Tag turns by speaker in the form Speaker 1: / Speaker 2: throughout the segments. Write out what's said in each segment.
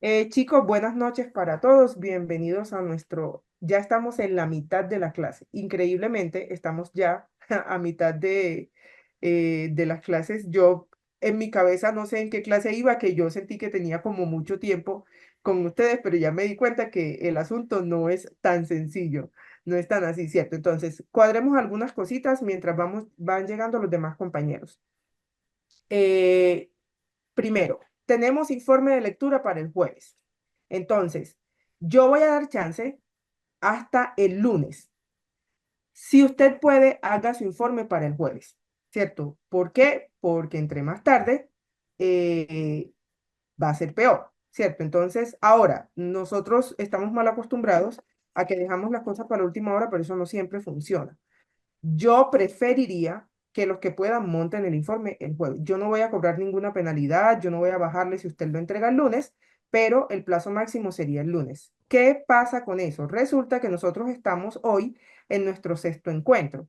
Speaker 1: Chicos, buenas noches para todos. Bienvenidos a ya estamos en la mitad de la clase. Increíblemente, estamos ya a mitad de las clases. Yo en mi cabeza no sé en qué clase iba, que yo sentí que tenía como mucho tiempo con ustedes, pero ya me di cuenta que el asunto no es tan sencillo, no es tan así, ¿cierto? Entonces, cuadremos algunas cositas mientras van llegando los demás compañeros. Eh, Primero, tenemos informe de lectura para el jueves. Entonces, yo voy a dar chance hasta el lunes. Si usted puede, haga su informe para el jueves, ¿cierto? ¿Por qué? Porque entre más tarde eh, va a ser peor, ¿cierto? Entonces, ahora, nosotros estamos mal acostumbrados a que dejamos las cosas para la última hora, pero eso no siempre funciona. Yo preferiría que los que puedan monten el informe el jueves. Yo no voy a cobrar ninguna penalidad, yo no voy a bajarle si usted lo entrega el lunes, pero el plazo máximo sería el lunes. ¿Qué pasa con eso? Resulta que nosotros estamos hoy en nuestro sexto encuentro.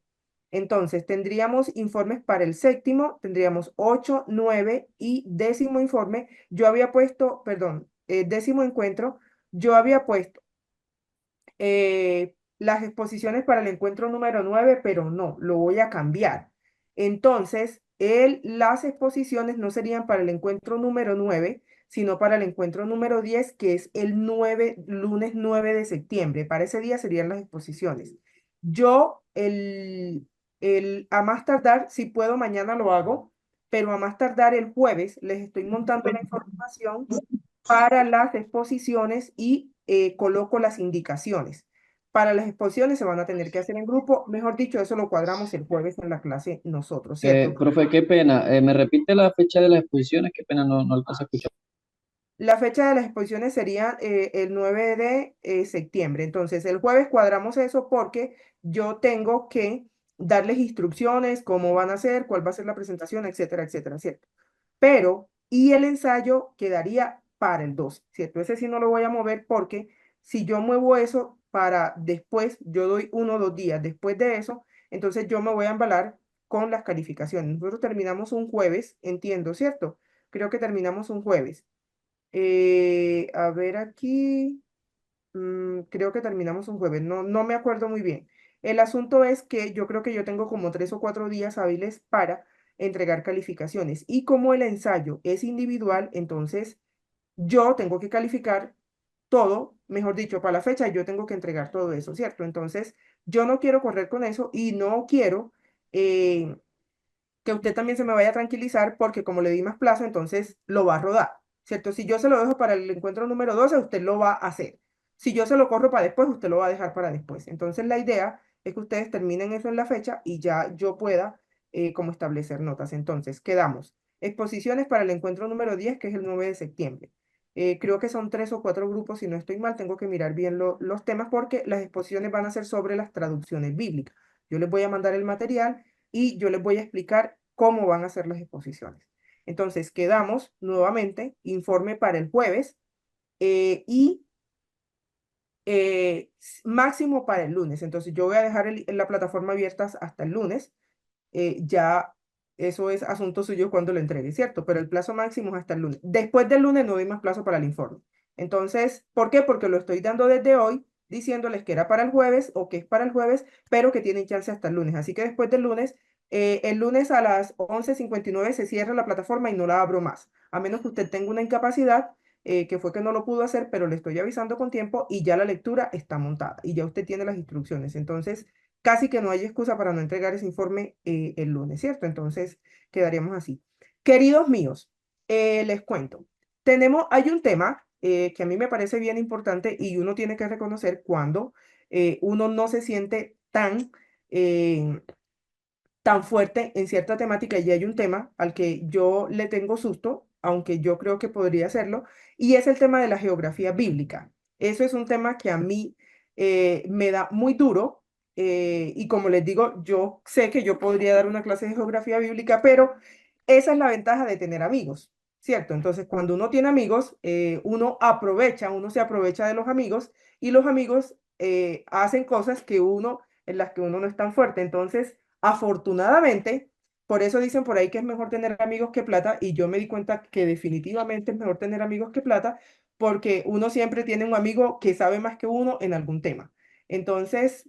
Speaker 1: Entonces, tendríamos informes para el séptimo, tendríamos 8, 9 y décimo informe. Yo había puesto, perdón, décimo encuentro, yo había puesto las exposiciones para el encuentro número 9, pero no, lo voy a cambiar. Entonces, las exposiciones no serían para el encuentro número 9, sino para el encuentro número 10, que es el lunes 9 de septiembre. Para ese día serían las exposiciones. Yo, a más tardar, si puedo, mañana lo hago, pero a más tardar el jueves les estoy montando la información para las exposiciones y coloco las indicaciones. Para las exposiciones se van a tener que hacer en grupo, mejor dicho, eso lo cuadramos el jueves en la clase nosotros, ¿cierto?
Speaker 2: Profe, qué pena. ¿Me repite la fecha de las exposiciones? Qué pena, no alcanzo a escuchar.
Speaker 1: La fecha de las exposiciones sería el 9 de septiembre. Entonces, el jueves cuadramos eso porque yo tengo que darles instrucciones, cómo van a hacer, cuál va a ser la presentación, etcétera, etcétera, ¿cierto? Pero, y el ensayo quedaría para el 12, ¿cierto? Ese sí no lo voy a mover porque si yo muevo eso para después, yo doy 1 o 2 días después de eso, entonces yo me voy a embalar con las calificaciones. Nosotros terminamos un jueves, entiendo, ¿cierto? Creo que terminamos un jueves. A ver aquí, creo que terminamos un jueves, no me acuerdo muy bien. El asunto es que yo creo que yo tengo como 3 o 4 días hábiles para entregar calificaciones y como el ensayo es individual, entonces yo tengo que calificar todo, mejor dicho, para la fecha yo tengo que entregar todo eso, ¿cierto? Entonces yo no quiero correr con eso y no quiero eh, que usted también se me vaya a tranquilizar porque como le di más plazo, entonces lo va a rodar, ¿cierto? Si yo se lo dejo para el encuentro número 12, usted lo va a hacer. Si yo se lo corro para después, usted lo va a dejar para después. Entonces la idea es que ustedes terminen eso en la fecha y ya yo pueda como establecer notas. Entonces, quedamos. Exposiciones para el encuentro número 10, que es el 9 de septiembre. Creo que son 3 o 4 grupos, si no estoy mal, tengo que mirar bien los temas porque las exposiciones van a ser sobre las traducciones bíblicas. Yo les voy a mandar el material y yo les voy a explicar cómo van a ser las exposiciones. Entonces, quedamos nuevamente, informe para el jueves y máximo para el lunes. Entonces, yo voy a dejar la plataforma abierta hasta el lunes. Ya eso es asunto suyo cuando lo entregue, ¿cierto? Pero el plazo máximo es hasta el lunes. Después del lunes no doy más plazo para el informe. Entonces, ¿por qué? Porque lo estoy dando desde hoy, diciéndoles que era para el jueves o que es para el jueves, pero que tienen chance hasta el lunes. Así que después del lunes, el lunes a las 11:59 se cierra la plataforma y no la abro más, a menos que usted tenga una incapacidad. Que fue que no lo pudo hacer, pero le estoy avisando con tiempo y ya la lectura está montada y ya usted tiene las instrucciones. Entonces, casi que no hay excusa para no entregar ese informe el lunes, ¿cierto? Entonces, quedaríamos así. Queridos míos, les cuento. Hay un tema que a mí me parece bien importante y uno tiene que reconocer cuando uno no se siente eh, tan fuerte en cierta temática y hay un tema al que yo le tengo susto, aunque yo creo que podría hacerlo, y es el tema de la geografía bíblica. Eso es un tema que a mí me da muy duro y como les digo, yo sé que yo podría dar una clase de geografía bíblica, pero esa es la ventaja de tener amigos, ¿cierto? Entonces, cuando uno tiene amigos, uno se aprovecha de los amigos y los amigos hacen cosas en las que uno no es tan fuerte. Entonces, afortunadamente, por eso dicen por ahí que es mejor tener amigos que plata, y yo me di cuenta que definitivamente es mejor tener amigos que plata, porque uno siempre tiene un amigo que sabe más que uno en algún tema. Entonces,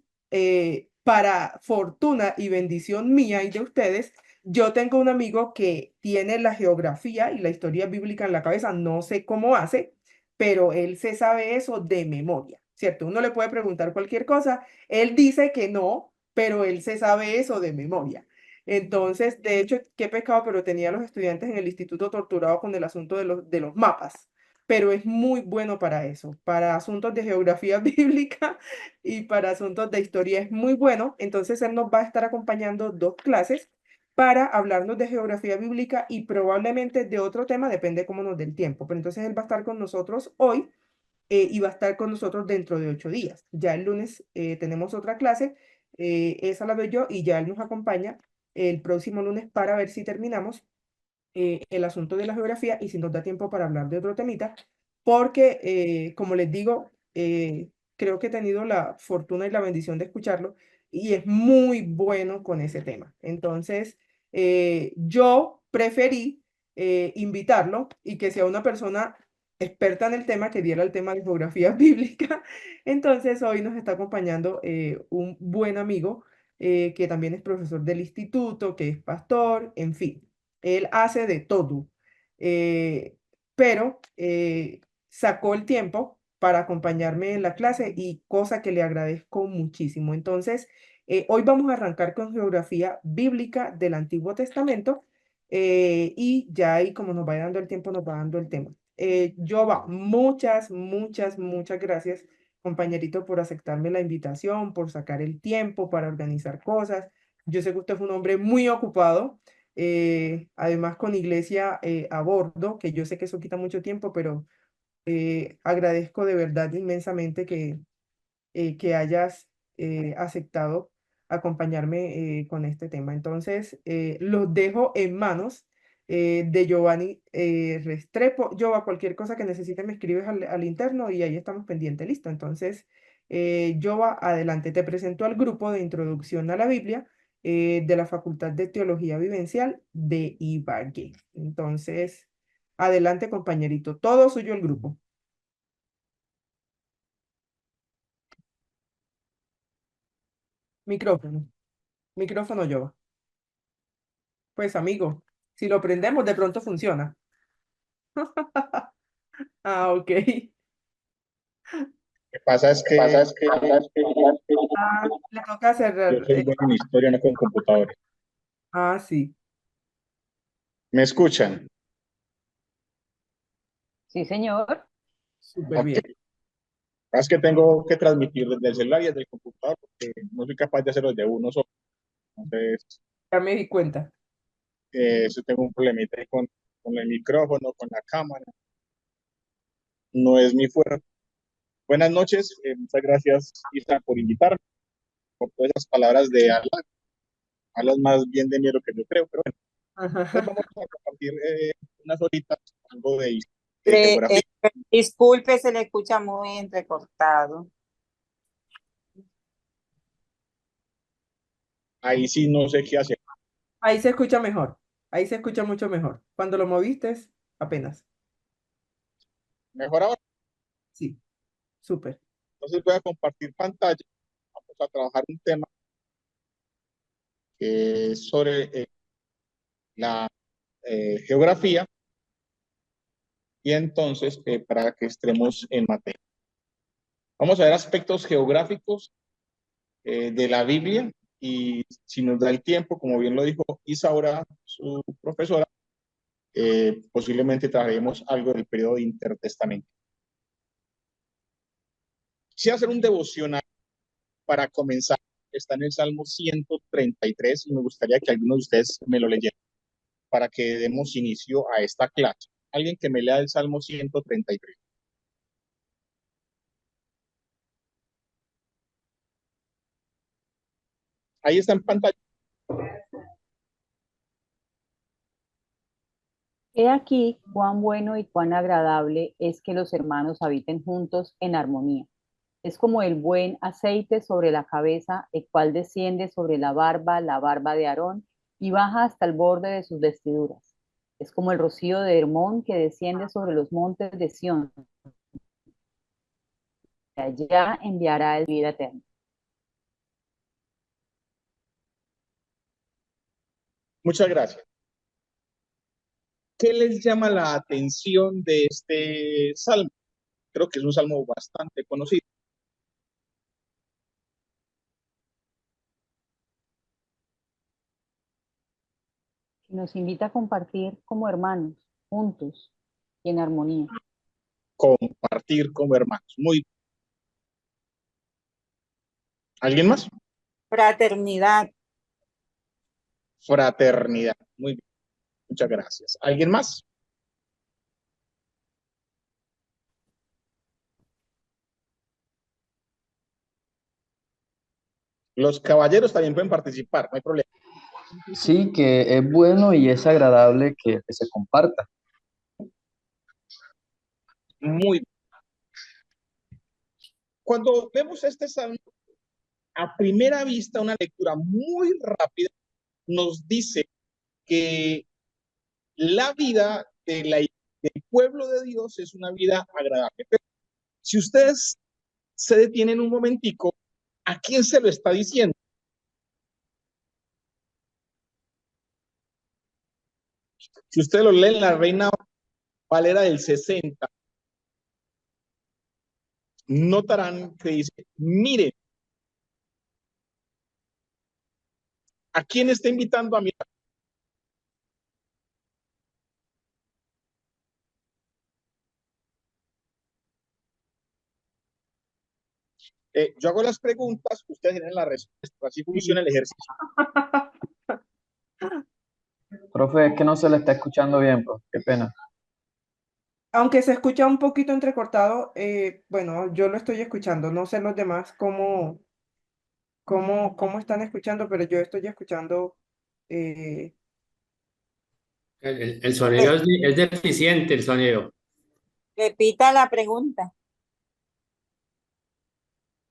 Speaker 1: para fortuna y bendición mía y de ustedes, yo tengo un amigo que tiene la geografía y la historia bíblica en la cabeza, no sé cómo hace, pero él se sabe eso de memoria, ¿cierto? Uno le puede preguntar cualquier cosa, él dice que no, pero él se sabe eso de memoria. Entonces, de hecho, qué pecado, pero tenía a los estudiantes en el instituto torturados con el asunto de los mapas, pero es muy bueno para eso, para asuntos de geografía bíblica y para asuntos de historia es muy bueno. Entonces, él nos va a estar acompañando 2 clases para hablarnos de geografía bíblica y probablemente de otro tema, depende cómo nos dé el tiempo. Pero entonces él va a estar con nosotros hoy y va a estar con nosotros dentro de 8 días. Ya el lunes tenemos otra clase, esa la doy yo y ya él nos acompaña el próximo lunes para ver si terminamos el asunto de la geografía y si nos da tiempo para hablar de otro temita, porque como les digo, creo que he tenido la fortuna y la bendición de escucharlo y es muy bueno con ese tema. Entonces, yo preferí invitarlo y que sea una persona experta en el tema que diera el tema de geografía bíblica. Entonces, hoy nos está acompañando un buen amigo que también es profesor del instituto, que es pastor, en fin. Él hace de todo, eh, pero sacó el tiempo para acompañarme en la clase y cosa que le agradezco muchísimo. Entonces, hoy vamos a arrancar con geografía bíblica del Antiguo Testamento y ya ahí como nos vaya dando el tiempo, nos va dando el tema. Jova, muchas, muchas, muchas gracias, compañerito, por aceptarme la invitación, por sacar el tiempo para organizar cosas. Yo sé que usted es un hombre muy ocupado además con iglesia a bordo, que yo sé que eso quita mucho tiempo, pero agradezco de verdad inmensamente que hayas aceptado acompañarme con este tema. Entonces, los dejo en manos de Giovanni Restrepo. Giova, cualquier cosa que necesites me escribes al interno y ahí estamos pendientes, listo. Entonces, Giova, adelante, te presento al grupo de introducción a la Biblia de la Facultad de Teología Vivencial de Ibagué. Entonces, adelante, compañerito, todo suyo el grupo. Micrófono, micrófono, Giova. Pues amigo, si lo prendemos de pronto funciona. Ah, ok.
Speaker 3: Lo que pasa es que
Speaker 1: Ah, le toca
Speaker 3: yo
Speaker 1: cerrar.
Speaker 3: soy bueno en historia, no con computadores.
Speaker 1: Sí,
Speaker 3: ¿Me escuchan?
Speaker 4: Sí, señor.
Speaker 1: súper
Speaker 3: Ok.
Speaker 1: bien.
Speaker 3: Es que tengo que transmitir desde el celular y desde el computador porque no soy capaz de hacerlo desde uno solo. Entonces,
Speaker 1: Ya me di cuenta.
Speaker 3: eso tengo un problemita ahí con el micrófono, con la cámara. No es mi fuerte. Buenas noches. Muchas gracias, Isa, por invitarme, por todas esas palabras de Alan. Hablas más bien de mí de lo que yo creo, pero bueno. Entonces vamos a compartir unas horitas, algo de
Speaker 4: Le-
Speaker 3: geografía.
Speaker 4: eh, Disculpe, se le escucha muy entrecortado.
Speaker 3: Ahí sí no sé qué hacer.
Speaker 1: Ahí se escucha mejor. Ahí se escucha mucho mejor. Cuando lo moviste, apenas.
Speaker 3: Mejor ahora.
Speaker 1: Sí, súper.
Speaker 3: Entonces voy a compartir pantalla. Vamos a trabajar un tema que es sobre la geografía y entonces para que estemos en materia. Vamos a ver aspectos geográficos de la Biblia y si nos da el tiempo, como bien lo dijo Isaura, su profesora, posiblemente traeremos algo del periodo intertestamento. Quisiera hacer un devocional para comenzar. Está en el Salmo 133 y me gustaría que alguno de ustedes me lo leyera para que demos inicio a esta clase. Alguien que me lea el Salmo 133. Ahí está en pantalla.
Speaker 4: He aquí cuán bueno y cuán agradable es que los hermanos habiten juntos en armonía. Es como el buen aceite sobre la cabeza, el cual desciende sobre la barba de Aarón, y baja hasta el borde de sus vestiduras. Es como el rocío de Hermón que desciende sobre los montes de Sión. allá enviará el vida eterna.
Speaker 3: Muchas gracias. ¿Qué les llama la atención de este salmo? Creo que es un salmo bastante conocido.
Speaker 4: Nos invita a compartir como hermanos, juntos y en armonía.
Speaker 3: Compartir como hermanos. Muy bien. ¿Alguien más?
Speaker 5: Fraternidad.
Speaker 3: Fraternidad. Muy bien. Muchas gracias. ¿Alguien más? Los caballeros también pueden participar, no hay problema.
Speaker 2: Sí, que es bueno y es agradable que se comparta.
Speaker 3: Muy bien. Cuando vemos este salmo, a primera vista, una lectura muy rápida nos dice que la vida del pueblo de Dios es una vida agradable. Pero si ustedes se detienen un momentico, ¿a quién se lo está diciendo? Si ustedes lo leen, la Reina Valera del 60, notarán que dice, miren, ¿a quién está invitando a mirar? Yo hago las preguntas, ustedes tienen la respuesta, así funciona el ejercicio.
Speaker 2: Profe, es que no se le está escuchando bien, pues. Qué pena.
Speaker 1: Aunque se escucha un poquito entrecortado, bueno, yo lo estoy escuchando. No sé los demás cómo están escuchando, pero yo estoy escuchando. eh,
Speaker 6: El sonido es deficiente, el sonido.
Speaker 5: Repita la pregunta.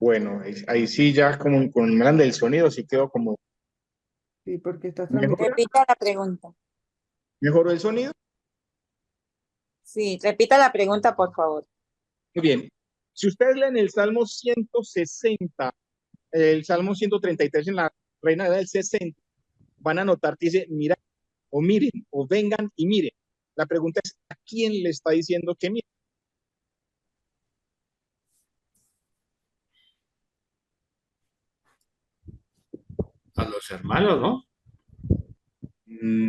Speaker 3: Bueno, ahí sí ya como con el plan del sonido sí quedó como
Speaker 1: sí, porque estás
Speaker 3: mejor.
Speaker 1: transmitiendo.
Speaker 5: Repita la pregunta.
Speaker 3: ¿Mejoró el sonido?
Speaker 5: Sí, repita la pregunta, por favor.
Speaker 3: Muy bien. Si ustedes leen el Salmo 160, el Salmo 133 en la Reina del 60, van a notar que dice, mira, o miren, o vengan y miren. La pregunta es, ¿a quién le está diciendo que miren?
Speaker 6: A los hermanos, ¿no?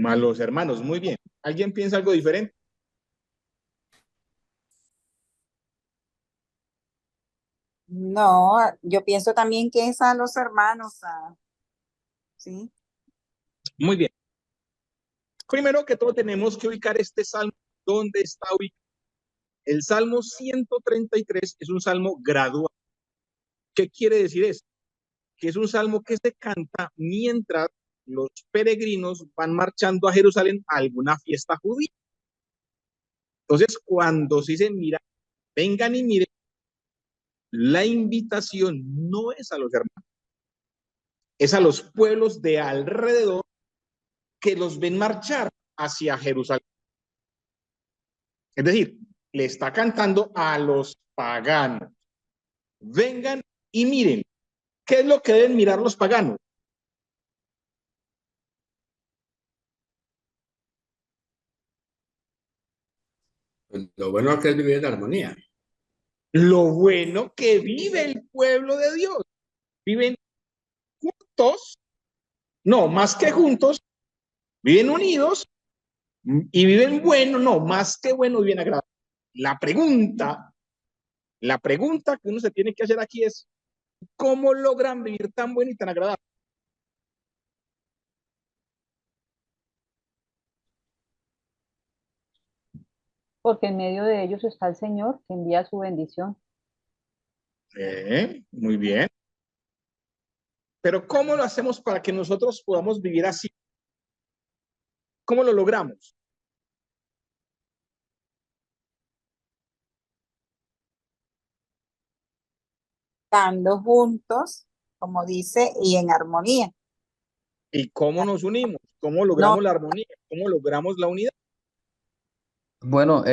Speaker 3: A los hermanos, muy bien. ¿Alguien piensa algo diferente?
Speaker 5: No, yo pienso también que es a los hermanos. ¿Sí?
Speaker 3: Muy bien. Primero que todo tenemos que ubicar este salmo. ¿Dónde está ubicado? El Salmo 133 es un salmo gradual. ¿Qué quiere decir eso? Que es un salmo que se canta mientras los peregrinos van marchando a Jerusalén a alguna fiesta judía. Entonces, cuando se dice, mira, vengan y miren, la invitación no es a los hermanos, es a los pueblos de alrededor que los ven marchar hacia Jerusalén. Es decir, le está cantando a los paganos. Vengan y miren. ¿Qué es lo que deben mirar los paganos?
Speaker 6: Pues lo bueno es que es vivir en armonía.
Speaker 3: Lo bueno que vive el pueblo de Dios. Viven juntos, no, más que juntos, viven unidos y viven bueno, no, más que bueno, bien agradable. La pregunta, la pregunta que uno se tiene que hacer aquí es, ¿cómo logran vivir tan bueno y tan agradable?
Speaker 4: Porque en medio de ellos está el Señor que envía su bendición.
Speaker 3: Muy bien. Pero ¿cómo lo hacemos para que nosotros podamos vivir así? ¿Cómo lo logramos?
Speaker 5: Estando juntos, como dice, y en armonía.
Speaker 3: ¿Y cómo nos unimos? ¿Cómo
Speaker 5: No,
Speaker 3: logramos la armonía? ¿Cómo logramos la unidad?
Speaker 2: Bueno,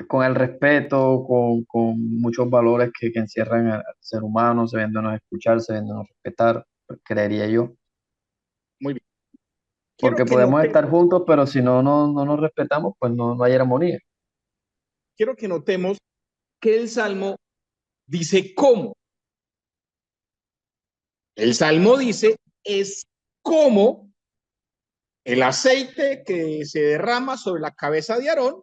Speaker 2: con el respeto, con muchos valores que encierran al ser humano, sabiéndonos escuchar, sabiéndonos respetar, pues, creería yo.
Speaker 3: Muy bien. Quiero
Speaker 2: Porque
Speaker 3: que
Speaker 2: podemos estar
Speaker 3: notemos,
Speaker 2: juntos, pero si no nos respetamos, pues no hay armonía.
Speaker 3: quiero que notemos que el Salmo dice cómo. El Salmo dice es como el aceite que se derrama sobre la cabeza de Aarón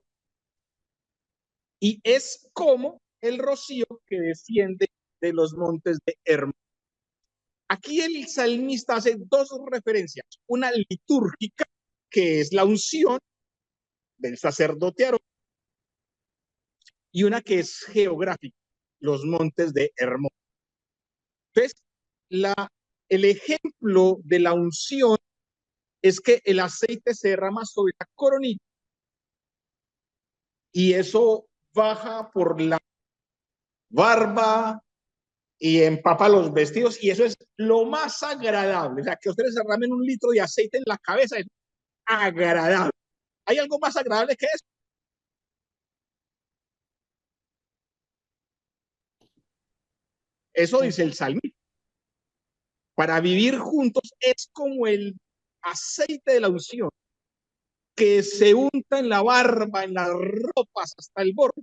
Speaker 3: y es como el rocío que desciende de los montes de Hermón. Aquí el salmista hace dos referencias, una litúrgica, que es la unción del sacerdote Aarón, y una que es geográfica, los montes de Hermón. Entonces, el ejemplo de la unción es que el aceite se derrama sobre la coronilla y eso baja por la barba y empapa los vestidos y eso es lo más agradable. O sea, que ustedes derramen 1 litro de aceite en la cabeza es agradable. ¿Hay algo más agradable que eso? Eso dice el salmista. Para vivir juntos es como el aceite de la unción que se unta en la barba, en las ropas, hasta el borde.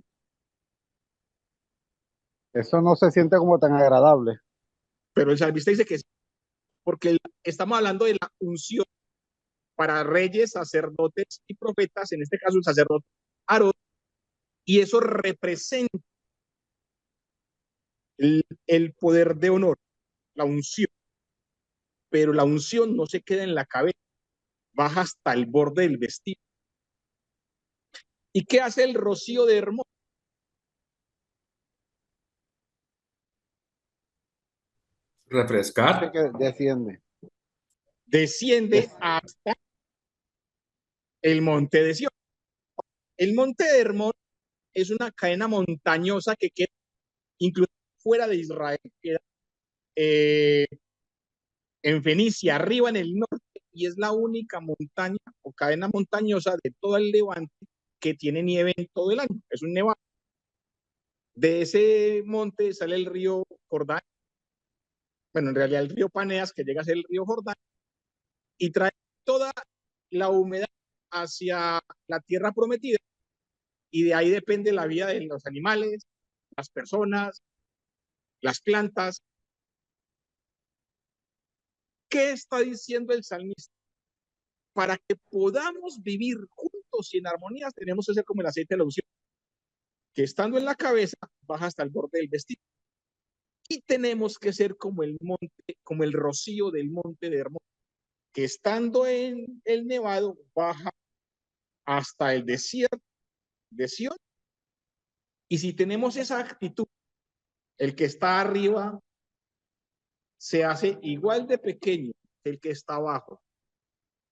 Speaker 7: Eso no se siente como tan agradable.
Speaker 3: Pero el salmista dice que es porque estamos hablando de la unción para reyes, sacerdotes y profetas, en este caso el sacerdote Aarón, y eso representa el poder de honor, la unción. Pero la unción no se queda en la cabeza, baja hasta el borde del vestido. ¿Y qué hace el rocío de Hermón?
Speaker 6: Refrescar.
Speaker 7: Que desciende.
Speaker 3: Desciende hasta el monte de Sion. El monte de Hermón es una cadena montañosa que queda incluso fuera de Israel, queda en Fenicia, arriba en el norte, y es la única montaña o cadena montañosa de todo el Levante que tiene nieve en todo el año. Es un nevado. De ese monte sale el río Jordán, bueno, en realidad el río Paneas, que llega a ser el río Jordán, y trae toda la humedad hacia la tierra prometida, y de ahí depende la vida de los animales, las personas, las plantas. ¿Qué está diciendo el salmista? Para que podamos vivir juntos y en armonía, tenemos que ser como el aceite de la unción, que estando en la cabeza baja hasta el borde del vestido. Y tenemos que ser como el monte, como el rocío del monte de Hermón, que estando en el nevado baja hasta el desierto de Sion. Y si tenemos esa actitud, el que está arriba se hace igual de pequeño que el que está abajo,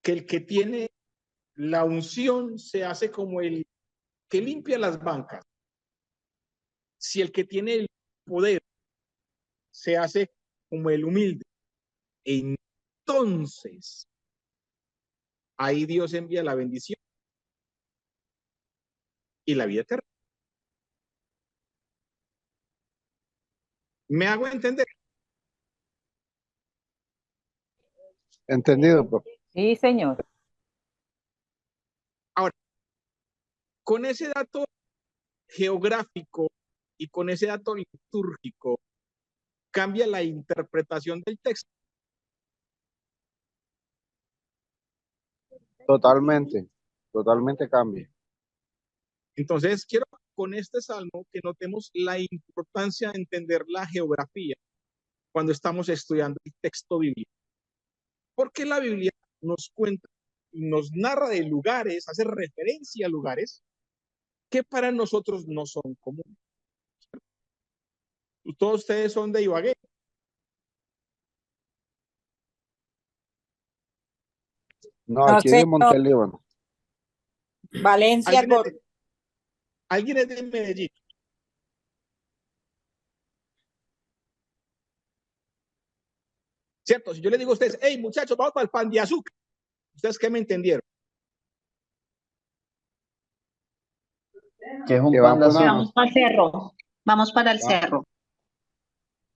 Speaker 3: que el que tiene la unción se hace como el que limpia las bancas. Si el que tiene el poder se hace como el humilde, entonces ahí Dios envía la bendición y la vida eterna. ¿Me hago entender?
Speaker 7: Entendido, profe.
Speaker 4: Sí, señor.
Speaker 3: Ahora, con ese dato geográfico y con ese dato litúrgico, cambia la interpretación del texto.
Speaker 7: Totalmente. Totalmente cambia.
Speaker 3: Entonces, quiero con este salmo que notemos la importancia de entender la geografía cuando estamos estudiando el texto bíblico. Porque la Biblia nos cuenta y nos narra de lugares, hace referencia a lugares que para nosotros no son comunes. Todos ustedes son de Ibagué.
Speaker 7: No,
Speaker 5: No,
Speaker 7: aquí de
Speaker 5: señor.
Speaker 7: Monte Líbano.
Speaker 5: Valencia,
Speaker 3: ¿Alguien es de Medellín? ¿Cierto? Si yo le digo a ustedes, hey muchachos, vamos para el Pan de Azúcar, ¿ustedes qué me entendieron?
Speaker 2: ¿Qué es un
Speaker 7: Que van
Speaker 2: panda
Speaker 7: por
Speaker 2: azul?
Speaker 7: una...
Speaker 8: Vamos para el cerro. Vamos para el
Speaker 7: va-
Speaker 8: cerro.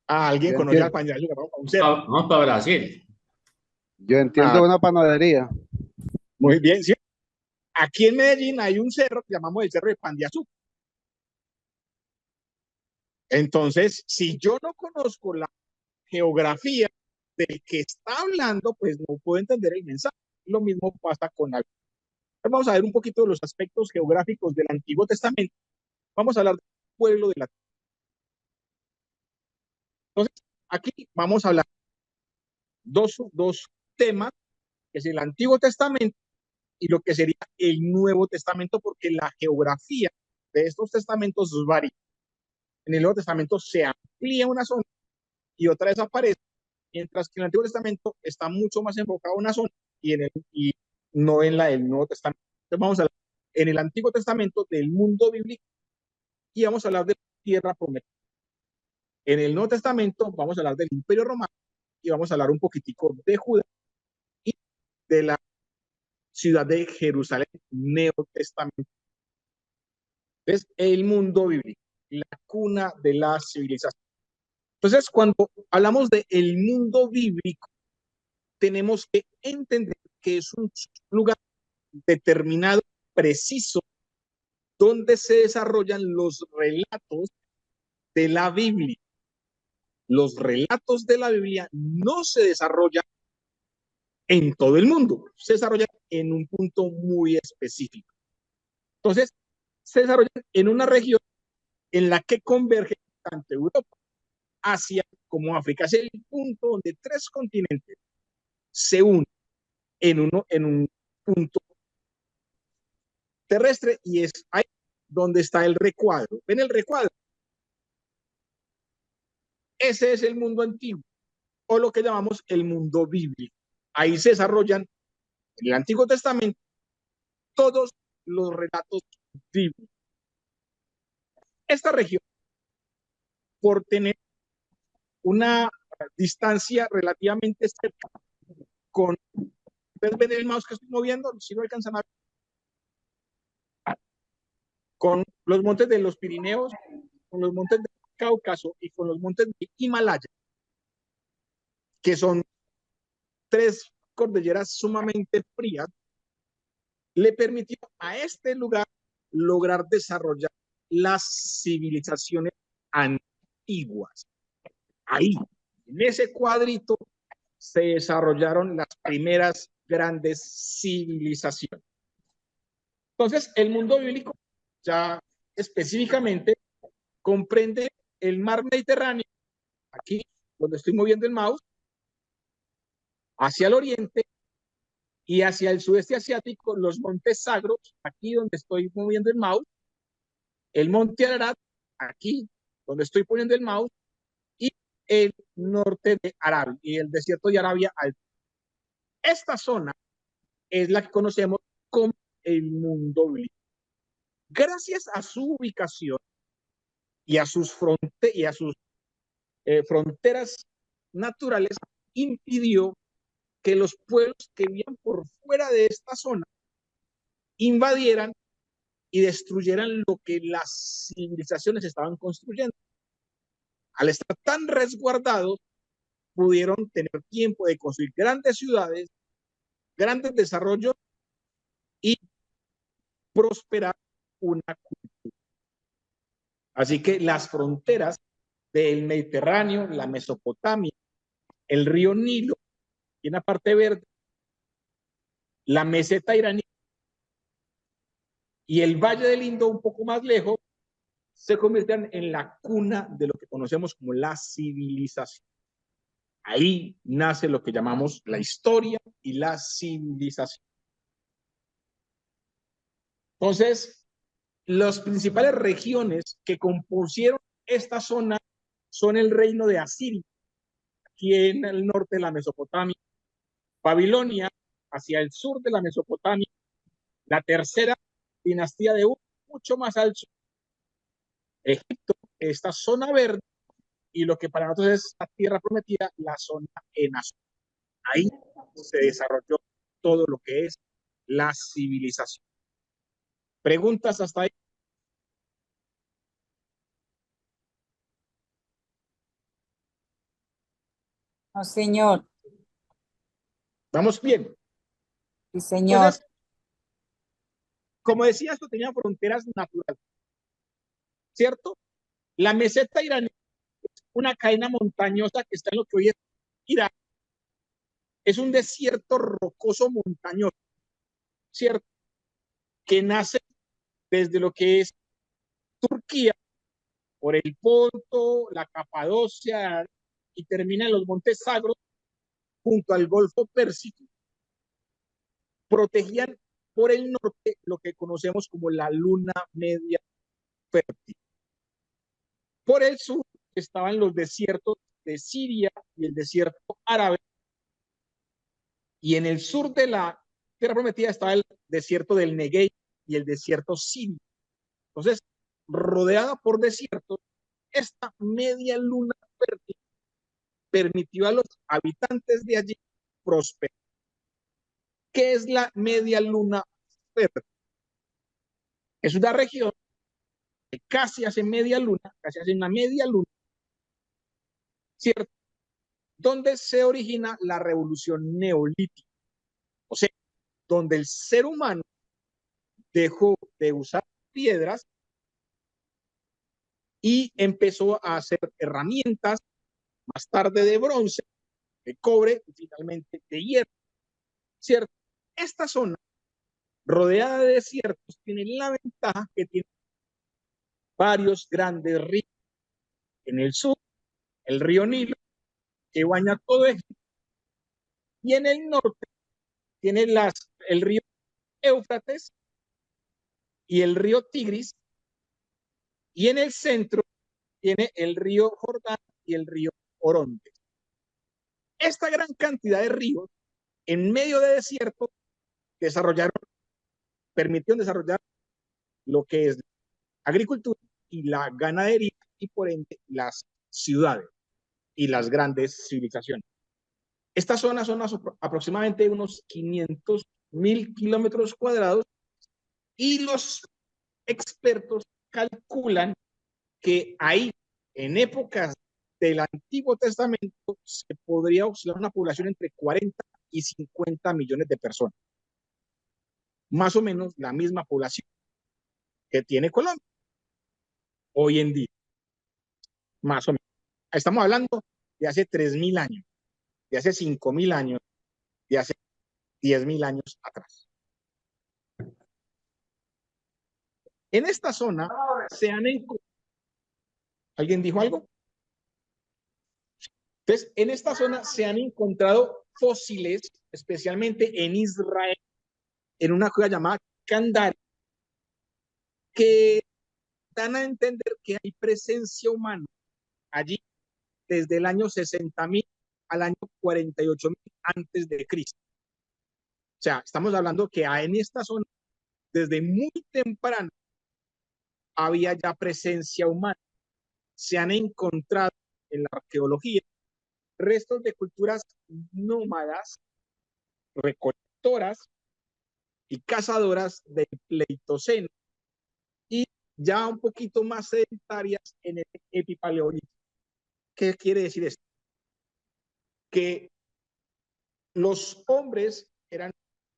Speaker 3: Ah, ¿alguien
Speaker 7: yo
Speaker 3: conoce al
Speaker 7: entiendo,
Speaker 3: Pan de Azúcar? Vamos a un cerro.
Speaker 6: Vamos para Brasil.
Speaker 7: yo entiendo
Speaker 3: Ah,
Speaker 7: una panadería.
Speaker 3: muy bien, sí. Aquí en Medellín hay un cerro que llamamos el Cerro de Pan de Azúcar. Entonces, si yo no conozco la geografía del que está hablando, pues no puedo entender el mensaje. Lo mismo pasa con algo. Vamos a ver un poquito de los aspectos geográficos del Antiguo Testamento. Vamos a hablar del pueblo de la tierra. Entonces, aquí vamos a hablar dos temas, que es el Antiguo Testamento y lo que sería el Nuevo Testamento, porque la geografía de estos testamentos varía. En el Nuevo Testamento se amplía una zona y otra desaparece, mientras que en el Antiguo Testamento está mucho más enfocado en una zona y no en la del Nuevo Testamento. Entonces vamos a hablar en el Antiguo Testamento del mundo bíblico y vamos a hablar de la tierra prometida. En el Nuevo Testamento vamos a hablar del Imperio Romano y vamos a hablar un poquitico de Judá y de la ciudad de Jerusalén neotestamento. Es el mundo bíblico, la cuna de la civilización. Entonces, cuando hablamos de el mundo bíblico, tenemos que entender que es un lugar determinado, preciso, donde se desarrollan los relatos de la Biblia. Los relatos de la Biblia no se desarrollan en todo el mundo, se desarrollan en un punto muy específico. Entonces, se desarrollan en una región en la que converge tanto Europa, Asia como África. Es el punto donde tres continentes se unen en un punto terrestre y es ahí donde está el recuadro. ¿Ven el recuadro? Ese es el mundo antiguo o lo que llamamos el mundo bíblico. Ahí se desarrollan en el Antiguo Testamento todos los relatos bíblicos. Esta región, por tener una distancia relativamente cerca con, ¿ustedes ven el mouse que estoy moviendo? Si no alcanzan a ver, con los montes de los Pirineos, con los montes del Cáucaso y con los montes de Himalaya, que son tres cordilleras sumamente frías, le permitió a este lugar lograr desarrollar las civilizaciones antiguas. Ahí, en ese cuadrito, se desarrollaron las primeras grandes civilizaciones. Entonces, el mundo bíblico ya específicamente comprende el mar Mediterráneo, aquí donde estoy moviendo el mouse, hacia el oriente y hacia el sudeste asiático, los montes Sagros, aquí donde estoy moviendo el mouse, el monte Ararat, aquí donde estoy poniendo el mouse, y el norte de Arabia y el desierto de Arabia. Esta zona es la que conocemos como el mundo bíblico. Gracias a su ubicación y a sus, fronteras naturales, impidió que los pueblos que vivían por fuera de esta zona invadieran y destruyeran lo que las civilizaciones estaban construyendo. Al estar tan resguardados, pudieron tener tiempo de construir grandes ciudades, grandes desarrollos y prosperar una cultura. Así que las fronteras del Mediterráneo, la Mesopotamia, el río Nilo y en la parte verde, la meseta iraní y el Valle del Indo un poco más lejos, se convierten en la cuna de lo que conocemos como la civilización. Ahí nace lo que llamamos la historia y la civilización. Entonces, las principales regiones que compusieron esta zona son el reino de Asiria, aquí en el norte de la Mesopotamia, Babilonia, hacia el sur de la Mesopotamia, la tercera dinastía de Ur, mucho más al sur, Egipto, esta zona verde, y lo que para nosotros es la tierra prometida, la zona en azul. Ahí se desarrolló todo lo que es la civilización. ¿Preguntas hasta ahí?
Speaker 5: No, señor.
Speaker 3: ¿Vamos bien?
Speaker 5: Sí, señor.
Speaker 3: Entonces, como decía, esto tenía fronteras naturales, ¿cierto? La meseta iraní es una cadena montañosa que está en lo que hoy es Irán. Es un desierto rocoso montañoso, ¿cierto? Que nace desde lo que es Turquía, por el Ponto, la Capadocia, y termina en los Montes Sagros, junto al Golfo Pérsico. Protegían por el norte lo que conocemos como la luna media fértil. Por el sur estaban los desiertos de Siria y el desierto árabe, y en el sur de la tierra prometida estaba el desierto del Negev y el desierto sirio. Entonces, rodeada por desiertos, esta media luna fértil permitió a los habitantes de allí prosperar. ¿Qué es la media luna fértil? Es una región que casi hace media luna, casi hace una media luna, ¿cierto? Donde se origina la revolución neolítica. O sea, donde el ser humano dejó de usar piedras y empezó a hacer herramientas, más tarde de bronce, de cobre y finalmente de hierro, ¿cierto? Esta zona, rodeada de desiertos, tiene la ventaja que tiene varios grandes ríos. En el sur, el río Nilo, que baña todo Egipto, y en el norte tiene el río Éufrates y el río Tigris, y en el centro tiene el río Jordán y el río Orontes. Esta gran cantidad de ríos en medio de desierto permitieron desarrollar lo que es la agricultura y la ganadería y por ende las ciudades y las grandes civilizaciones. Estas zonas son aproximadamente unos 500.000 kilómetros cuadrados y los expertos calculan que ahí, en épocas del Antiguo Testamento, se podría observar una población entre 40 y 50 millones de personas. Más o menos la misma población que tiene Colombia hoy en día, más o menos. Estamos hablando de hace 3.000 años, de hace 5.000 años, de hace 10.000 años atrás. En esta zona se han encontrado. ¿Alguien dijo algo? Entonces, en esta zona se han encontrado fósiles, especialmente en Israel, en una cueva llamada Kandari, que dan a entender que hay presencia humana allí desde el año 60.000 al año 48.000 antes de Cristo. O sea, estamos hablando que en esta zona, desde muy temprano, había ya presencia humana. Se han encontrado en la arqueología restos de culturas nómadas, recolectoras y cazadoras del Pleistoceno y ya un poquito más sedentarias en el epipaleolítico. ¿Qué quiere decir esto? Que los hombres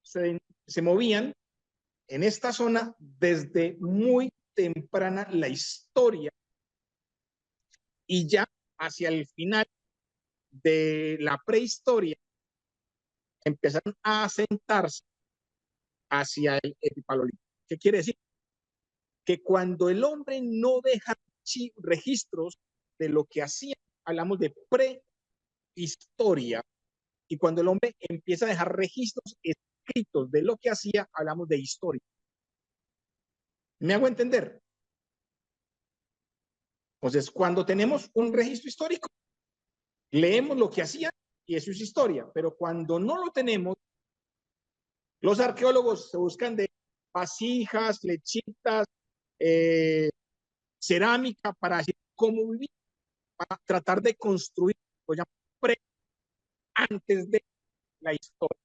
Speaker 3: se movían en esta zona desde muy temprana la historia y ya hacia el final de la prehistoria empezaron a asentarse hacia el epipaleolítico. ¿Qué quiere decir? Que cuando el hombre no deja registros de lo que hacía, hablamos de prehistoria, y cuando el hombre empieza a dejar registros escritos de lo que hacía, hablamos de historia. ¿Me hago entender? Entonces, cuando tenemos un registro histórico, leemos lo que hacía y eso es historia, pero cuando no lo tenemos, los arqueólogos se buscan de vasijas, flechitas, cerámica para decir cómo vivir, para tratar de construir lo llamamos antes de la historia.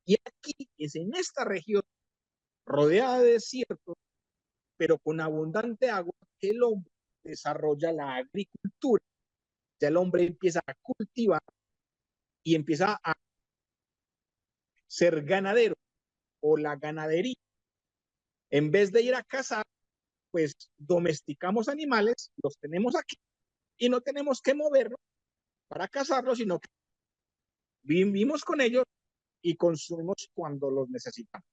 Speaker 3: Y aquí es en esta región rodeada de desiertos, pero con abundante agua, que el hombre desarrolla la agricultura ya el hombre empieza a cultivar y empieza a ser ganadero o la ganadería. En vez de ir a cazar, pues domesticamos animales, los tenemos aquí y no tenemos que movernos para cazarlos, sino que vivimos con ellos y consumimos cuando los necesitamos.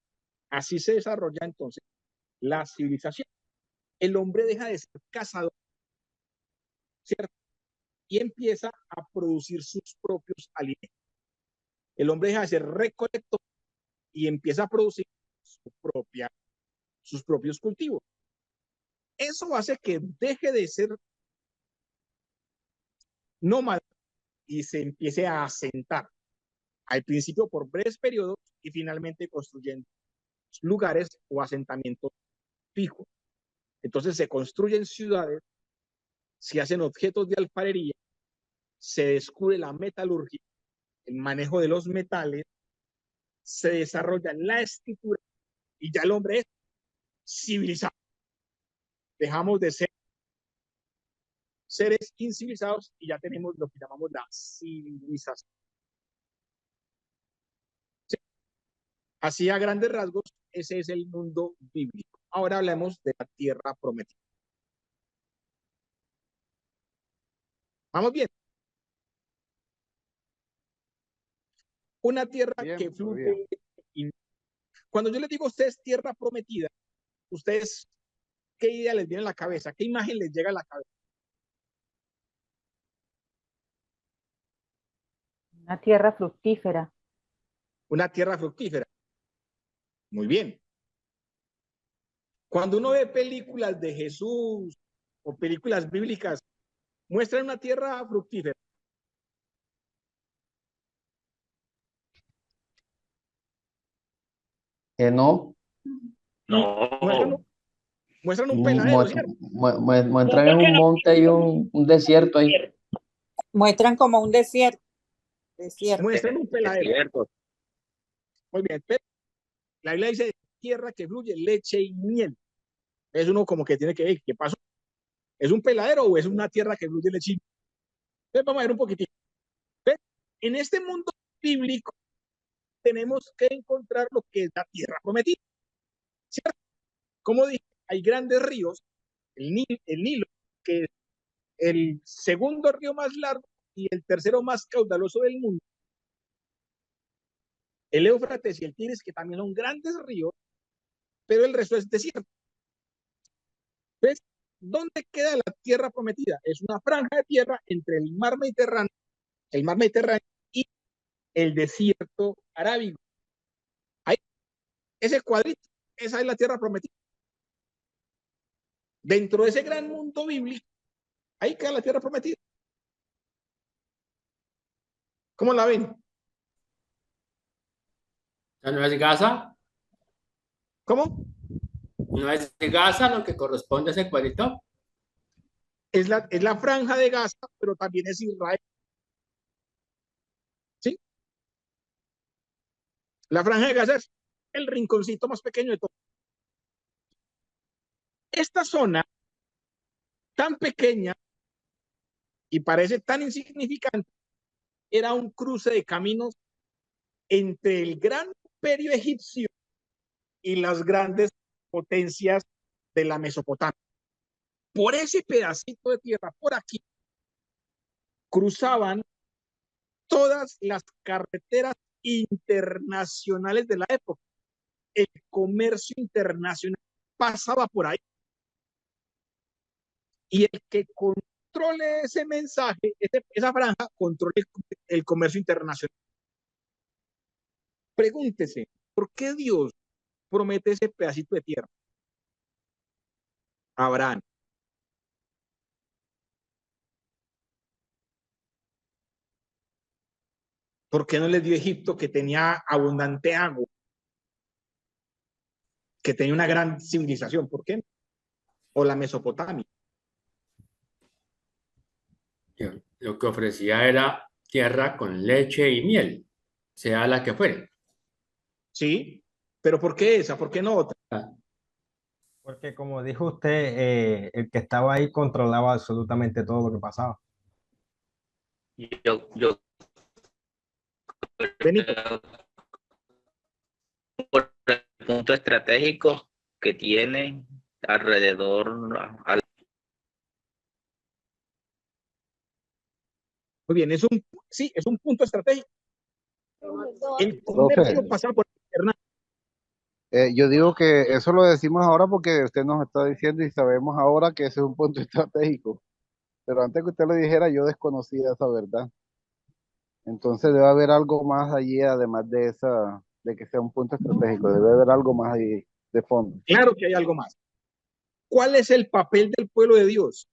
Speaker 3: Así se desarrolla entonces la civilización. El hombre deja de ser cazador, ¿cierto? Y empieza a producir sus propios alimentos. El hombre deja de ser recolector y empieza a producir sus propios cultivos. Eso hace que deje de ser nómada y se empiece a asentar, al principio por breves periodos y finalmente construyendo lugares o asentamientos fijos. Entonces se construyen ciudades, se hacen objetos de alfarería, se descubre la metalurgia, el manejo de los metales, se desarrolla la escritura y ya el hombre es civilizado. Dejamos de ser seres incivilizados y ya tenemos lo que llamamos la civilización. ¿Sí? Así a grandes rasgos, ese es el mundo bíblico. Ahora hablemos de la tierra prometida. ¿Vamos bien? Una tierra que fluye. Cuando yo les digo a ustedes tierra prometida, ustedes, ¿qué idea les viene a la cabeza? ¿Qué imagen les llega a la cabeza?
Speaker 4: Una tierra fructífera.
Speaker 3: Una tierra fructífera. Muy bien. Cuando uno ve películas de Jesús o películas bíblicas, muestran una tierra fructífera.
Speaker 2: Que no.
Speaker 3: Muestran un peladero, ¿cierto?
Speaker 2: Muestran en un monte y un desierto ahí.
Speaker 5: Muestran como un desierto.
Speaker 3: Muestran un peladero. Muy bien. Pero la Biblia dice tierra que fluye leche y miel. Es uno como que tiene que ver, ¿qué pasó? ¿Es un peladero o es una tierra que fluye leche y miel? Entonces vamos a ver un poquitito. ¿Ves? En este mundo bíblico tenemos que encontrar lo que es la tierra prometida, ¿cierto? Como dije, hay grandes ríos, el Nilo, que es el segundo río más largo y el tercero más caudaloso del mundo. El Éufrates y el Tigris, que también son grandes ríos, pero el resto es desierto. ¿Ves? ¿Dónde queda la tierra prometida? Es una franja de tierra entre el mar Mediterráneo y el desierto arábigo. Ahí, ese cuadrito, esa es la tierra prometida. Dentro de ese gran mundo bíblico, ahí queda la tierra prometida. ¿Cómo la ven?
Speaker 6: ¿No es Gaza?
Speaker 3: ¿Cómo?
Speaker 6: ¿No es Gaza lo que corresponde a ese cuadrito?
Speaker 3: Es la franja de Gaza, pero también es Israel. ¿Sí? La franja de Gaza es el rinconcito más pequeño de todo. Esta zona tan pequeña y parece tan insignificante era un cruce de caminos entre el gran imperio egipcio y las grandes potencias de la Mesopotamia. Por ese pedacito de tierra, por aquí, cruzaban todas las carreteras internacionales de la época. El comercio internacional pasaba por ahí. Y el que controle ese mensaje, esa franja, controle el comercio internacional. Pregúntese, ¿por qué Dios promete ese pedacito de tierra a Abraham? ¿Por qué no les dio Egipto, que tenía abundante agua, que tenía una gran civilización? ¿Por qué? O la Mesopotamia.
Speaker 6: Lo que ofrecía era tierra con leche y miel, sea la que fuere.
Speaker 3: Sí, pero ¿por qué esa? ¿Por qué no otra?
Speaker 9: Porque como dijo usted, el que estaba ahí controlaba absolutamente todo lo que pasaba.
Speaker 10: Yo
Speaker 3: Benito.
Speaker 10: creo por el punto estratégico que tiene alrededor al
Speaker 3: Muy bien, sí, es un punto estratégico. El
Speaker 7: Profe,
Speaker 3: comercio pasa por Internet.
Speaker 7: yo digo que eso lo decimos ahora porque usted nos está diciendo y sabemos ahora que ese es un punto estratégico. Pero antes que usted lo dijera, yo desconocía esa verdad. Entonces debe haber algo más allí, además de de que sea un punto estratégico. Debe haber algo más ahí de fondo.
Speaker 3: Claro que hay algo más. ¿Cuál es el papel del pueblo de Dios?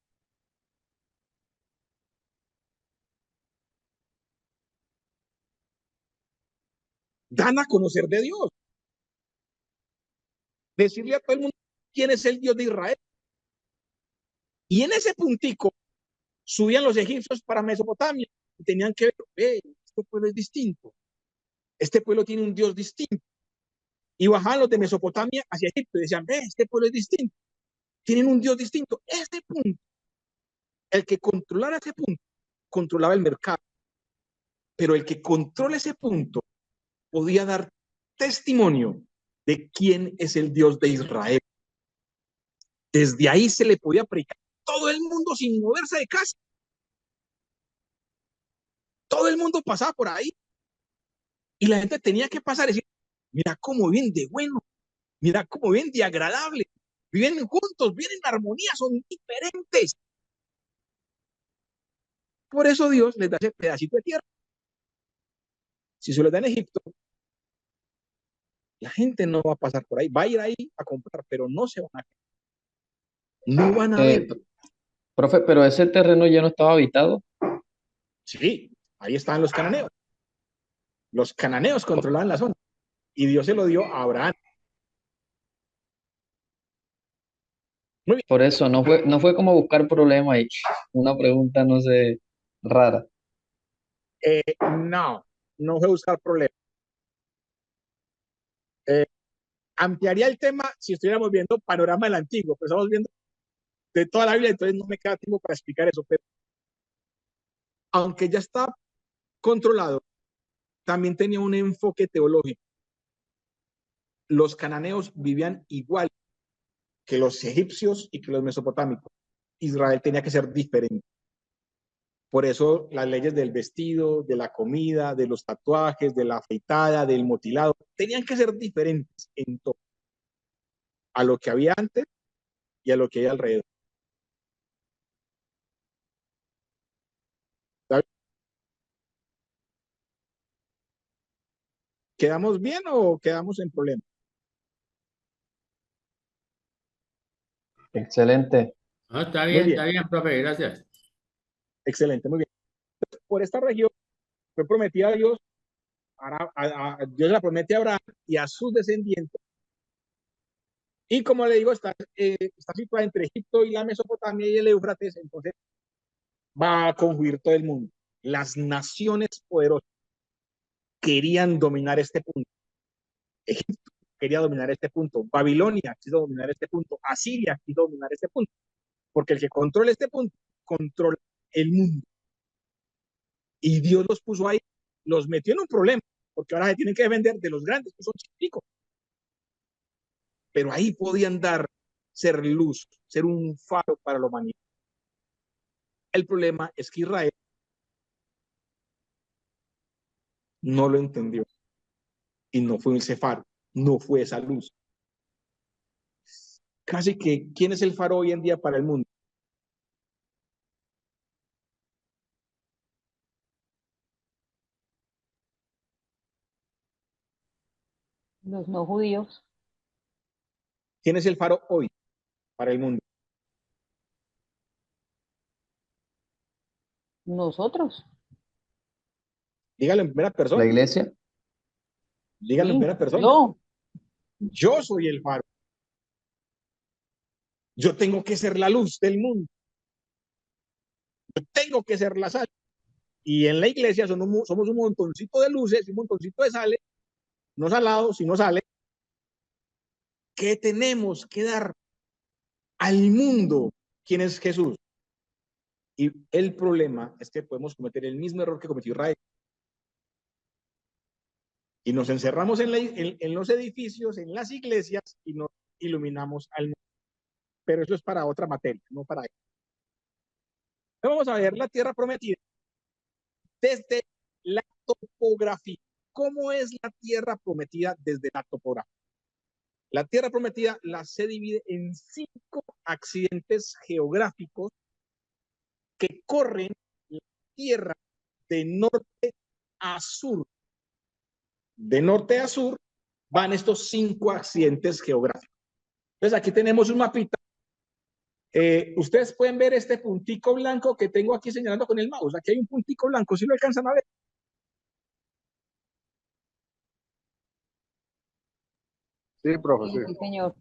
Speaker 3: Dan a conocer de Dios. Decirle a todo el mundo quién es el Dios de Israel. Y en ese puntico subían los egipcios para Mesopotamia y tenían que ver, este pueblo es distinto. Este pueblo tiene un Dios distinto. Y bajaban los de Mesopotamia hacia Egipto y decían, este pueblo es distinto. Tienen un Dios distinto. Ese punto, el que controlara ese punto, controlaba el mercado. Pero el que controla ese punto podía dar testimonio de quién es el Dios de Israel. Desde ahí se le podía predicar a todo el mundo sin moverse de casa. Todo el mundo pasaba por ahí y la gente tenía que pasar y decir, mira cómo viven de bueno, mira cómo viven de agradable, viven juntos, viven en armonía, son diferentes. Por eso Dios les da ese pedacito de tierra. Si se lo da en Egipto, la gente no va a pasar por ahí, va a ir ahí a comprar, pero no se van a quedar, no van a ver.
Speaker 2: Profe, pero ese terreno ya no estaba habitado.
Speaker 3: Sí, ahí estaban los cananeos. Los cananeos controlaban la zona y Dios se lo dio a Abraham. Muy bien.
Speaker 2: Por eso no fue como buscar problemas y una pregunta, no sé, rara.
Speaker 3: No, no fue buscar problemas. Ampliaría el tema si estuviéramos viendo panorama del antiguo, pero estamos viendo de toda la Biblia, entonces no me queda tiempo para explicar eso, pero aunque ya está controlado, también tenía un enfoque teológico. Los cananeos vivían igual que los egipcios y que los mesopotámicos. Israel tenía que ser diferente. Por eso las leyes del vestido, de la comida, de los tatuajes, de la afeitada, del motilado, tenían que ser diferentes en todo, a lo que había antes y a lo que hay alrededor. ¿Sabes? ¿Quedamos bien o quedamos en problema?
Speaker 2: Excelente.
Speaker 6: Ah,
Speaker 3: Muy
Speaker 6: está
Speaker 3: bien,
Speaker 6: bien, profe, gracias.
Speaker 3: excelente, muy bien. Por esta región fue prometida a Dios, Dios la promete a Abraham y a sus descendientes. Y como le digo, está situada entre Egipto y la Mesopotamia y el Éufrates, entonces va a confluir todo el mundo. Las naciones poderosas querían dominar este punto. Egipto quería dominar este punto. Babilonia quiso dominar este punto. Asiria quiso dominar este punto. Porque el que controla este punto, controla el mundo. Y Dios los puso ahí, los metió en un problema, porque ahora se tienen que defender de los grandes, que son chicos. Pero ahí podían ser luz, ser un faro para la humanidad. El problema es que Israel no lo entendió y no fue ese faro, no fue esa luz. Casi que, ¿quién es el faro hoy en día para el mundo?
Speaker 4: Los no judíos,
Speaker 3: ¿Quién es el faro hoy para el mundo?
Speaker 4: nosotros,
Speaker 3: Dígalo en primera
Speaker 2: La
Speaker 3: persona.
Speaker 2: iglesia.
Speaker 3: Dígalo en
Speaker 4: sí,
Speaker 3: primera persona.
Speaker 4: yo,
Speaker 3: Yo soy el faro. Yo tengo que ser la luz del mundo. Yo tengo que ser la sal. Y en la iglesia somos un montoncito de luces, un montoncito de sales, no salados, sino sales, que tenemos que dar al mundo quién es Jesús. Y el problema es que podemos cometer el mismo error que cometió Israel. Y nos encerramos en los edificios, en las iglesias, y nos iluminamos al mundo. Pero eso es para otra materia, no para eso. Vamos a ver la tierra prometida desde la topografía. ¿Cómo es la tierra prometida desde la topografía? La tierra prometida se divide en 5 accidentes geográficos que corren la tierra de norte a sur. De norte a sur van estos 5 accidentes geográficos. Entonces aquí tenemos un mapita. Ustedes pueden ver este puntico blanco que tengo aquí señalando con el mouse. Aquí hay un puntico blanco, ¿sí lo alcanzan a ver?
Speaker 7: Sí, profe,
Speaker 4: Sí,
Speaker 7: sí.
Speaker 4: señor.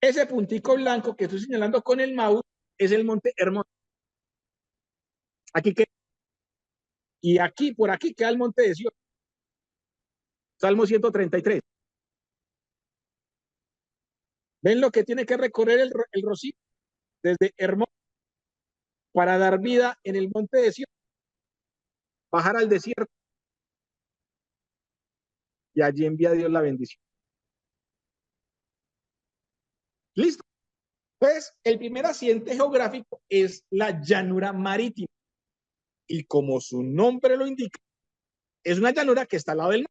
Speaker 3: Ese puntico blanco que estoy señalando con el mouse es el monte Hermón. Aquí que y aquí, por aquí queda el monte de Sion. Salmo 133. ¿Ven lo que tiene que recorrer el rocío? Desde Hermón para dar vida en el monte de Sion. Bajar al desierto. Y allí envía Dios la bendición. ¿Listo? Pues el primer accidente geográfico es la llanura marítima. Y como su nombre lo indica, es una llanura que está al lado del mar.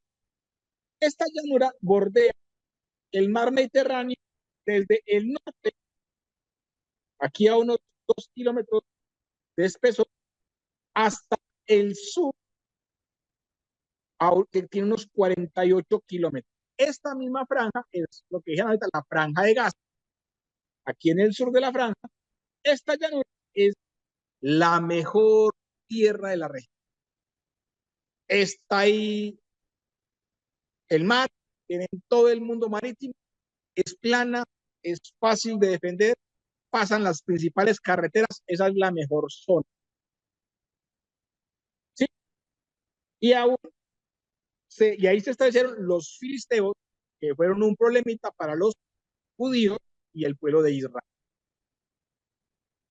Speaker 3: Esta llanura bordea el mar Mediterráneo desde el norte, aquí a unos 2 kilómetros de espesor, hasta el sur, que tiene unos 48 kilómetros. Esta misma franja es lo que dije ahorita, la franja de Gaza. Aquí en el sur de la franja, esta llanura es la mejor tierra de la región. Está ahí el mar, tienen todo el mundo marítimo, es plana, es fácil de defender, pasan las principales carreteras, esa es la mejor zona. ¿Sí? Y, y ahí se establecieron los filisteos, que fueron un problemita para los judíos y el pueblo de Israel.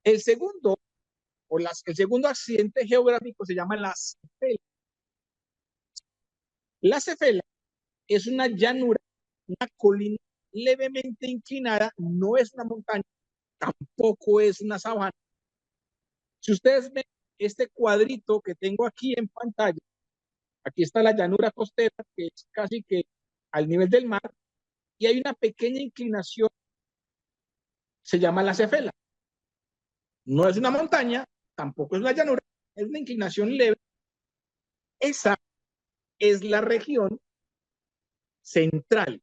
Speaker 3: El segundo, el segundo accidente geográfico se llama la Cefela. La Cefela es una llanura, una colina levemente inclinada, no es una montaña, tampoco es una sabana. Si ustedes ven este cuadrito que tengo aquí en pantalla, aquí está la llanura costera, que es casi que al nivel del mar, y hay una pequeña inclinación, se llama la Cefela. No es una montaña, tampoco es una llanura, es una inclinación leve. Esa es la región central.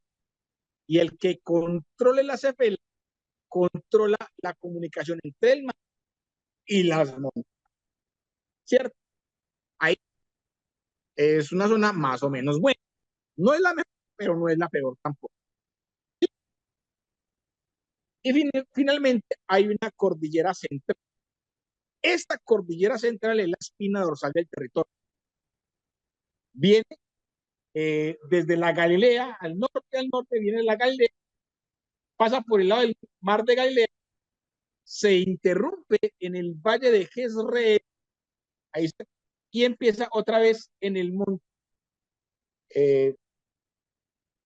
Speaker 3: Y el que controle la Cefela controla la comunicación entre el mar y las montañas. ¿Cierto? Ahí es una zona más o menos buena. No es la mejor, pero no es la peor tampoco. Y finalmente hay una cordillera central. Esta cordillera central es la espina dorsal del territorio. Viene desde la Galilea, al norte viene la Galilea, pasa por el lado del mar de Galilea, se interrumpe en el valle de Jezreel, ahí está, y empieza otra vez en el monte.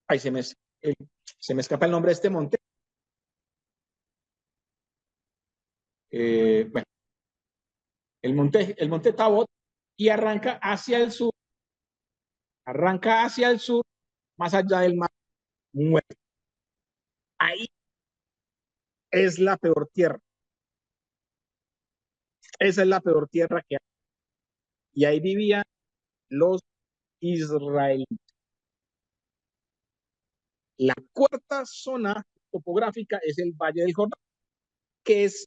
Speaker 3: Ahí se me escapa el nombre de este monte. Bueno, el monte Tabot, y arranca hacia el sur, más allá del mar Muerto. Ahí es la peor tierra. Esa es la peor tierra que hay. Y ahí vivían los israelíes. La cuarta zona topográfica es el Valle del Jordán, que es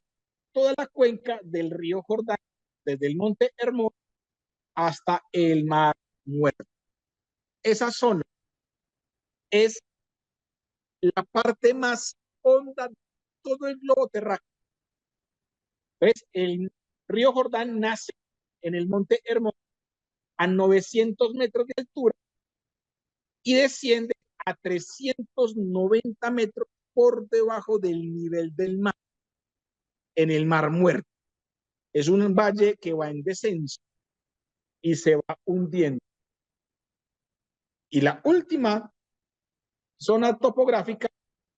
Speaker 3: toda la cuenca del río Jordán, desde el monte Hermón hasta el mar Muerto. Esa zona es la parte más honda de todo el globo terráqueo. Entonces, el río Jordán nace en el monte Hermón a 900 metros de altura y desciende a 390 metros por debajo del nivel del mar, en el mar Muerto. Es un valle que va en descenso y se va hundiendo. Y la última zona topográfica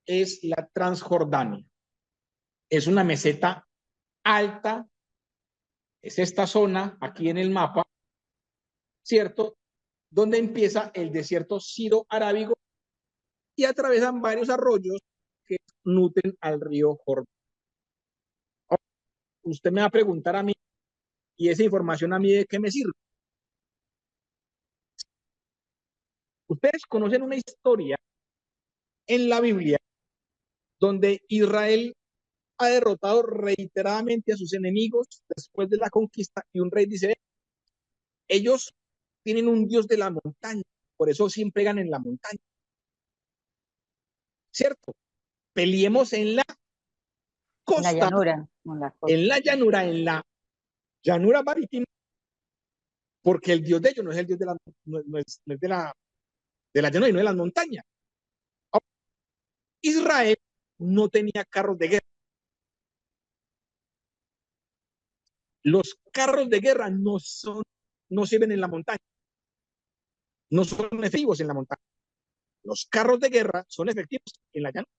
Speaker 3: es la Transjordania. Es una meseta alta, es esta zona aquí en el mapa, ¿cierto? Donde empieza el desierto siro-arábigo y atravesan varios arroyos que nutren al río Jordán. Usted me va a preguntar a mí, ¿y esa información a mí de qué me sirve? Ustedes conocen una historia en la Biblia donde Israel ha derrotado reiteradamente a sus enemigos después de la conquista y un rey dice, ellos tienen un Dios de la montaña, por eso siempre ganan en la montaña. ¿Cierto? Peleemos en la
Speaker 4: En la
Speaker 3: costa,
Speaker 4: llanura, en la costa.
Speaker 3: en la llanura marítima, porque el Dios de ellos no es el Dios de la, no es de la llanura y no de las montañas. Israel no tenía carros de guerra. Los carros de guerra no sirven en la montaña, no son efectivos en la montaña. Los carros de guerra son efectivos en la llanura.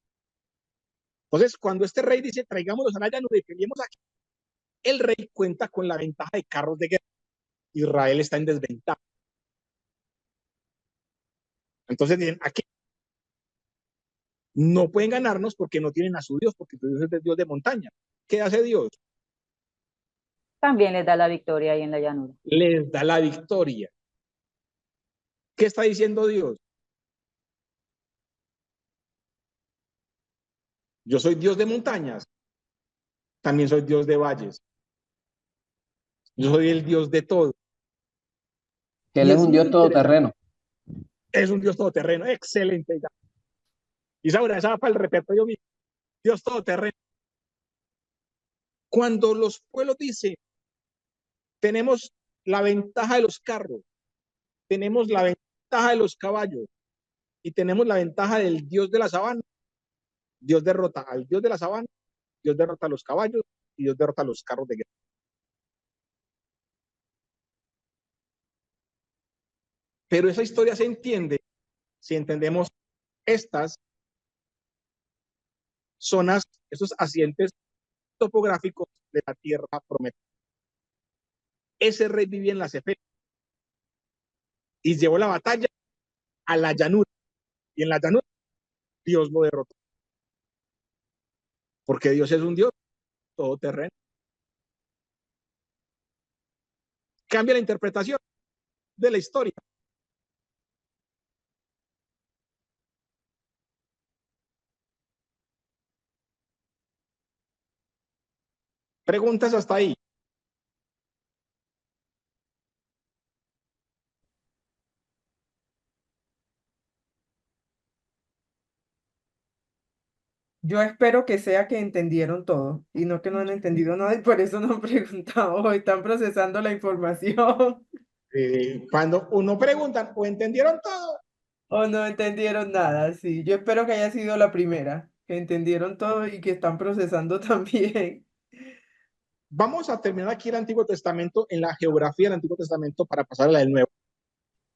Speaker 3: Entonces, cuando este rey dice, traigámoslos a la llanura y peleemos aquí, el rey cuenta con la ventaja de carros de guerra. Israel está en desventaja. Entonces dicen, aquí no pueden ganarnos porque no tienen a su Dios, porque Dios es el Dios de montaña. ¿Qué hace Dios?
Speaker 4: También les da la victoria ahí en la llanura.
Speaker 3: Les da la victoria. ¿Qué está diciendo Dios? Yo soy Dios de montañas, también soy Dios de valles. Yo soy el Dios de todo.
Speaker 2: Que Él
Speaker 3: Y
Speaker 2: es
Speaker 3: es
Speaker 2: un
Speaker 3: muy
Speaker 2: Dios
Speaker 3: interesante.
Speaker 2: todoterreno.
Speaker 3: Es un Dios todoterreno, excelente. Isaura, esa va para el repertorio mío. Dios todoterreno. Cuando los pueblos dicen, tenemos la ventaja de los carros, tenemos la ventaja de los caballos y tenemos la ventaja del Dios de la sabana, Dios derrota al Dios de la sabana, Dios derrota a los caballos y Dios derrota a los carros de guerra. Pero esa historia se entiende si entendemos estas zonas, estos accidentes topográficos de la tierra prometida. Ese rey vivía en la Cefela y llevó la batalla a la llanura. Y en la llanura Dios lo derrotó. Porque Dios es un Dios todoterreno. Cambia la interpretación de la historia. Preguntas hasta ahí.
Speaker 1: Yo espero que sea que entendieron todo y no que no han entendido nada y por eso no han preguntado o están procesando la información
Speaker 3: Cuando uno pregunta, ¿o entendieron todo?
Speaker 1: o no entendieron nada. Sí, yo espero que haya sido la primera, que entendieron todo y que están procesando también.
Speaker 3: Vamos a terminar aquí el Antiguo Testamento en la geografía del Antiguo Testamento para pasar a la del Nuevo.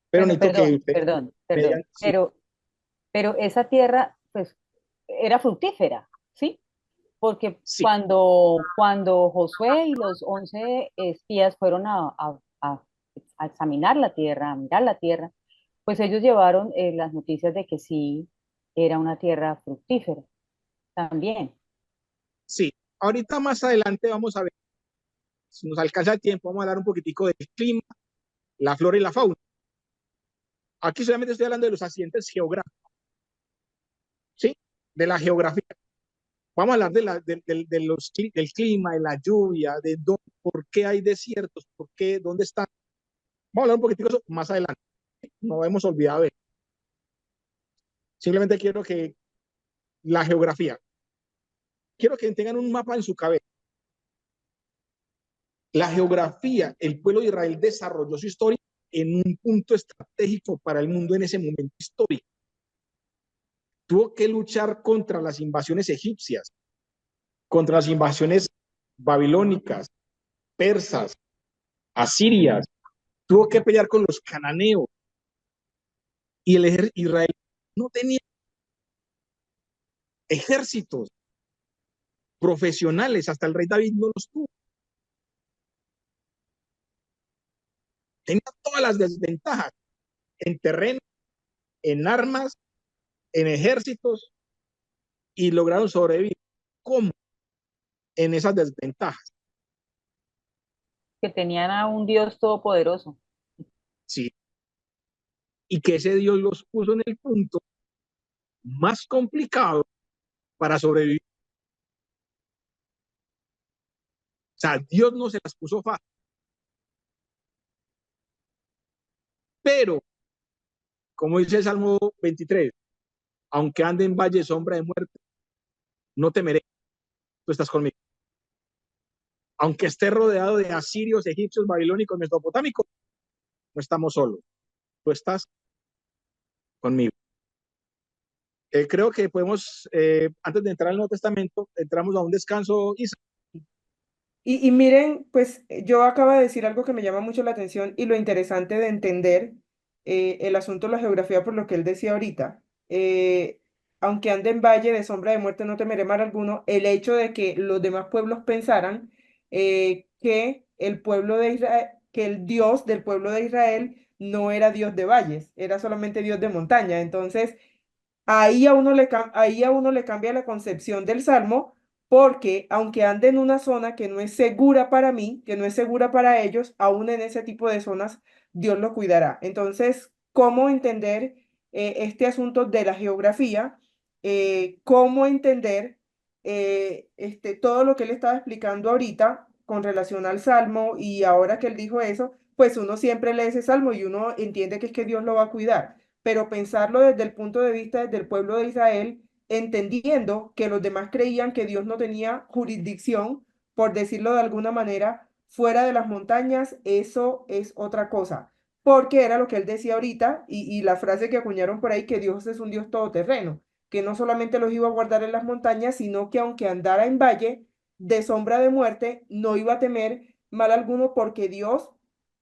Speaker 3: Pero
Speaker 4: Bueno,
Speaker 3: necesito que usted
Speaker 4: perdón.
Speaker 3: me digan, sí,
Speaker 4: Pero esa tierra, pues, era fructífera, ¿sí? Porque
Speaker 3: sí,
Speaker 4: cuando Josué y los 11 espías fueron a examinar la tierra, a mirar la tierra, pues ellos llevaron las noticias de que sí era una tierra fructífera también.
Speaker 3: sí. Ahorita más adelante vamos a ver, si nos alcanza el tiempo, vamos a hablar un poquitico del clima, la flora y la fauna. Aquí solamente estoy hablando de los accidentes geográficos, ¿sí? De la geografía. Vamos a hablar del clima, de la lluvia, por qué hay desiertos, por qué, dónde están. Vamos a hablar un poquitico de eso más adelante. No hemos olvidado de eso. Simplemente quiero que la geografía, quiero que tengan un mapa en su cabeza. La geografía, el pueblo de Israel desarrolló su historia en un punto estratégico para el mundo en ese momento histórico. Tuvo que luchar contra las invasiones egipcias, contra las invasiones babilónicas, persas, asirias, tuvo que pelear con los cananeos y el ejército Israel no tenía ejércitos profesionales, hasta el rey David no los tuvo. Tenía todas las desventajas en terreno, en armas, en ejércitos y lograron sobrevivir. ¿Cómo? En esas desventajas.
Speaker 4: Que tenían a un Dios todopoderoso.
Speaker 3: Sí. Y que ese Dios los puso en el punto más complicado para sobrevivir. O sea, Dios no se las puso fácil. Pero, como dice el Salmo 23, aunque ande en valle de sombra de muerte, no temeré, tú estás conmigo. Aunque esté rodeado de asirios, egipcios, babilónicos, mesopotámicos, no estamos solos, tú estás conmigo. Creo que podemos, antes de entrar al Nuevo Testamento, entramos a un descanso, Isa.
Speaker 1: Y miren, pues yo acabo de decir algo que me llama mucho la atención y lo interesante de entender el asunto de la geografía por lo que él decía ahorita. Aunque ande en valle de sombra de muerte, no temeré mal alguno. El hecho de que los demás pueblos pensaran que el pueblo de Israel, que el Dios del pueblo de Israel no era Dios de valles, era solamente Dios de montaña. Entonces, ahí a uno le cambia la concepción del salmo, porque aunque ande en una zona que no es segura para mí, que no es segura para ellos, aún en ese tipo de zonas Dios lo cuidará. Entonces, ¿cómo entender este asunto de la geografía? ¿Cómo entender todo lo que él estaba explicando ahorita con relación al salmo? Y ahora que él dijo eso, pues uno siempre lee ese salmo y uno entiende que es que Dios lo va a cuidar, pero pensarlo desde el punto de vista del pueblo de Israel, entendiendo que los demás creían que Dios no tenía jurisdicción, por decirlo de alguna manera, fuera de las montañas, eso es otra cosa, porque era lo que él decía ahorita y la frase que acuñaron por ahí, que Dios es un Dios todoterreno, que no solamente los iba a guardar en las montañas, sino que aunque andara en valle de sombra de muerte, no iba a temer mal alguno porque Dios,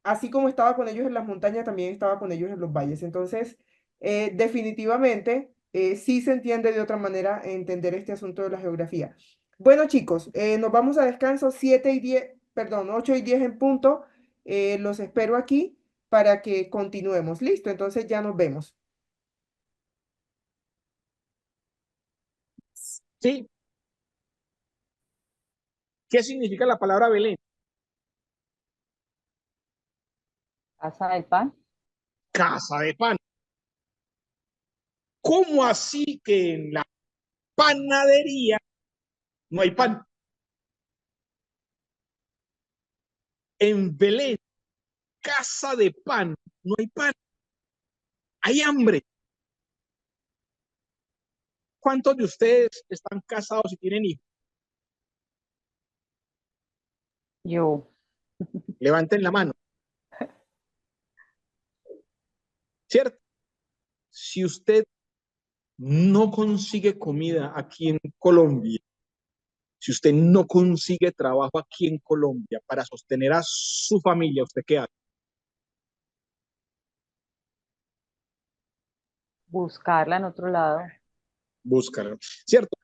Speaker 1: así como estaba con ellos en las montañas, también estaba con ellos en los valles. Entonces, definitivamente, sí se entiende de otra manera entender este asunto de la geografía. Bueno, chicos, nos vamos a descanso 7:10, perdón, 8:10 en punto. Los espero aquí para que continuemos. Listo, entonces ya nos vemos.
Speaker 3: Sí. ¿Qué significa la palabra Belén?
Speaker 4: Casa del pan.
Speaker 3: Casa de pan. ¿Cómo así que en la panadería no hay pan? En Belén, casa de pan, no hay pan. Hay hambre. ¿Cuántos de ustedes están casados y tienen hijos?
Speaker 4: Yo.
Speaker 3: Levanten la mano. ¿Cierto? Si usted no consigue comida aquí en Colombia, si usted no consigue trabajo aquí en Colombia para sostener a su familia, ¿usted qué hace?
Speaker 4: Buscarla en otro lado.
Speaker 3: Búscalo. ¿Cierto?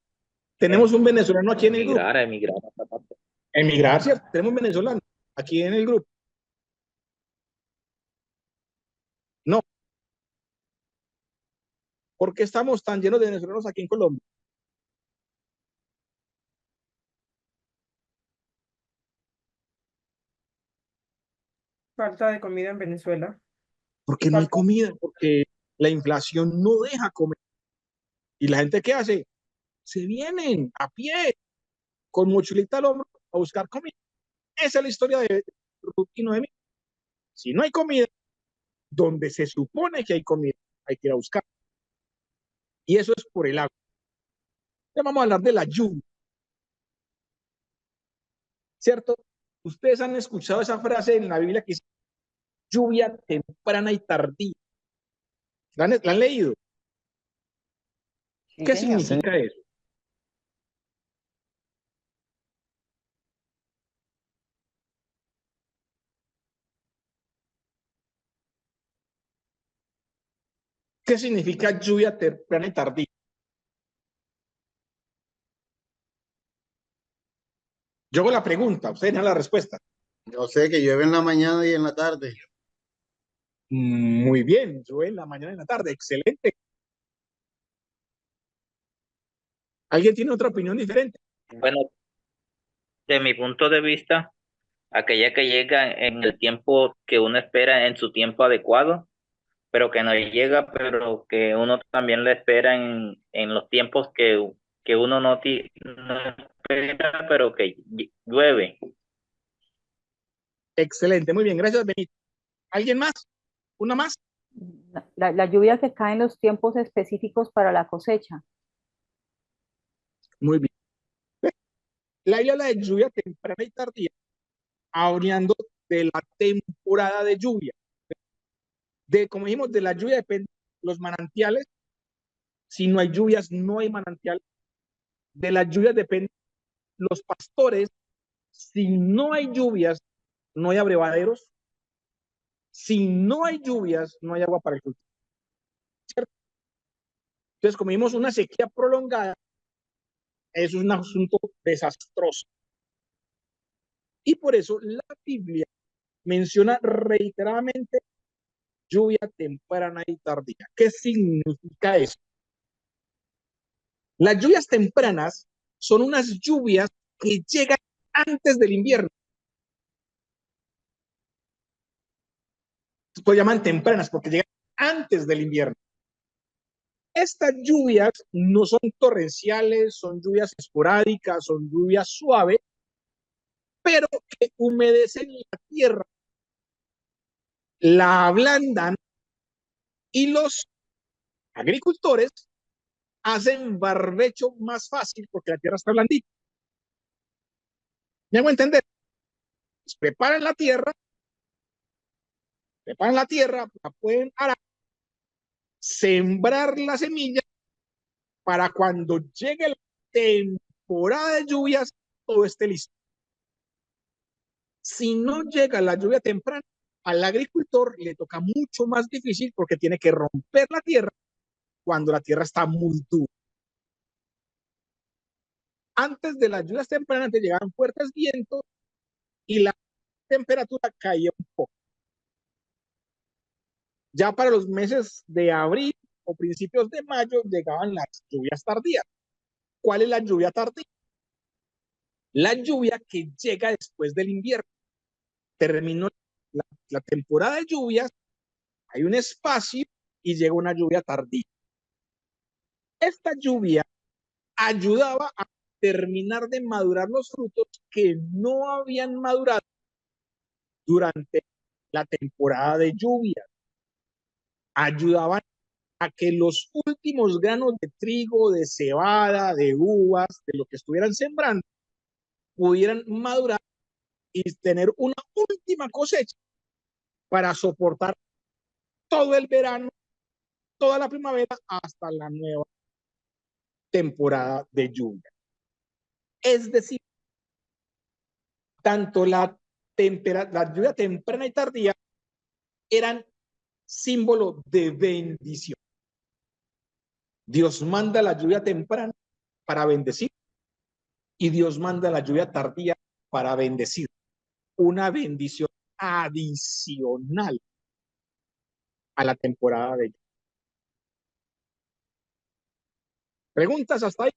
Speaker 3: Tenemos un venezolano aquí en el grupo.
Speaker 10: Emigrar.
Speaker 3: Emigrar, ¿cierto? Tenemos un venezolano aquí en el grupo. No. ¿Por qué estamos tan llenos de venezolanos aquí en Colombia?
Speaker 1: Falta de comida en Venezuela.
Speaker 3: Porque no hay
Speaker 1: Falta.
Speaker 3: comida, porque la inflación no deja comer. ¿Y la gente qué hace? Se vienen a pie, con mochilita al hombro, a buscar comida. Esa es la historia de Ruth y Noemí. Si no hay comida, donde se supone que hay comida, hay que ir a buscar. Y eso es por el agua. Ya vamos a hablar de la lluvia, ¿cierto? Ustedes han escuchado esa frase en la Biblia que dice lluvia temprana y tardía. ¿La han leído?
Speaker 4: Sí,
Speaker 3: ¿Qué
Speaker 4: señor.
Speaker 3: significa eso? ¿Qué significa lluvia temprana y tardía? Yo hago la pregunta, ustedes dan la respuesta.
Speaker 7: Yo sé que llueve en la mañana y en la tarde.
Speaker 3: Muy bien, llueve en la mañana y en la tarde, excelente. ¿Alguien tiene otra opinión diferente?
Speaker 10: Bueno, de mi punto de vista, aquella que llega en el tiempo que uno espera en su tiempo adecuado, pero que no llega, pero que uno también le espera en los tiempos que uno no espera, pero que llueve.
Speaker 3: Excelente, muy bien, gracias, Benito. ¿Alguien más? ¿Una más?
Speaker 4: La lluvia que cae en los tiempos específicos para la cosecha.
Speaker 3: Muy bien. La Biblia habla de lluvia temprana y tardía, hablando de la temporada de lluvia. Como dijimos, de la lluvia dependen los manantiales. Si no hay lluvias, no hay manantial. De las lluvias dependen los pastores. Si no hay lluvias, no hay abrevaderos. Si no hay lluvias, no hay agua para el cultivo. ¿Cierto? Entonces, como vimos, una sequía prolongada, eso es un asunto desastroso. Y por eso la Biblia menciona reiteradamente lluvia temprana y tardía. ¿Qué significa eso? Las lluvias tempranas son unas lluvias que llegan antes del invierno. Lo llaman tempranas porque llegan antes del invierno. Estas lluvias no son torrenciales, son lluvias esporádicas, son lluvias suaves, pero que humedecen la tierra, la ablandan y los agricultores hacen barbecho más fácil porque la tierra está blandita. ¿Me hago entender? Pues preparan la tierra, la pueden arar, sembrar la semilla para cuando llegue la temporada de lluvias, todo esté listo. Si no llega la lluvia temprana, al agricultor le toca mucho más difícil porque tiene que romper la tierra cuando la tierra está muy dura. Antes de las lluvias tempranas te llegaban fuertes vientos y la temperatura caía un poco. Ya para los meses de abril o principios de mayo llegaban las lluvias tardías. ¿Cuál es la lluvia tardía? La lluvia que llega después del invierno. Terminó la temporada de lluvias, hay un espacio y llega una lluvia tardía. Esta lluvia ayudaba a terminar de madurar los frutos que no habían madurado durante la temporada de lluvia. Ayudaban a que los últimos granos de trigo, de cebada, de uvas, de lo que estuvieran sembrando, pudieran madurar y tener una última cosecha para soportar todo el verano, toda la primavera, hasta la nueva temporada de lluvia. Es decir, tanto la lluvia temprana y tardía eran símbolo de bendición. Dios manda la lluvia temprana para bendecir y Dios manda la lluvia tardía para bendecir. Una bendición adicional a la temporada de lluvia. ¿Preguntas hasta ahí?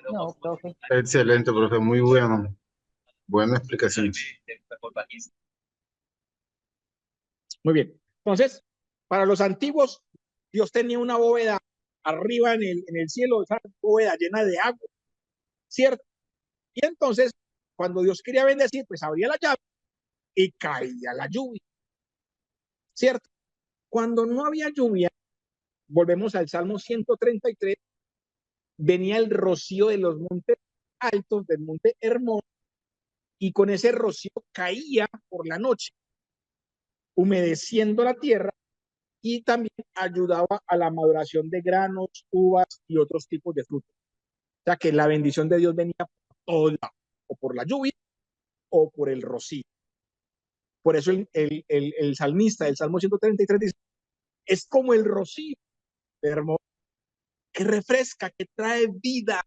Speaker 4: No, profe.
Speaker 7: Excelente, profe, muy bueno. Buena explicación.
Speaker 3: Muy bien. Entonces, para los antiguos, Dios tenía una bóveda arriba en el cielo, esa bóveda llena de agua, ¿cierto? Y entonces, cuando Dios quería bendecir, pues abría la llave y caía la lluvia, ¿cierto? Cuando no había lluvia, volvemos al Salmo 133, venía el rocío de los montes altos, del monte Hermón, y con ese rocío caía por la noche, humedeciendo la tierra y también ayudaba a la maduración de granos, uvas y otros tipos de frutos. O sea que la bendición de Dios venía por todo lado, o por la lluvia o por el rocío. Por eso el salmista del Salmo 133 dice, es como el rocío hermoso que refresca, que trae vida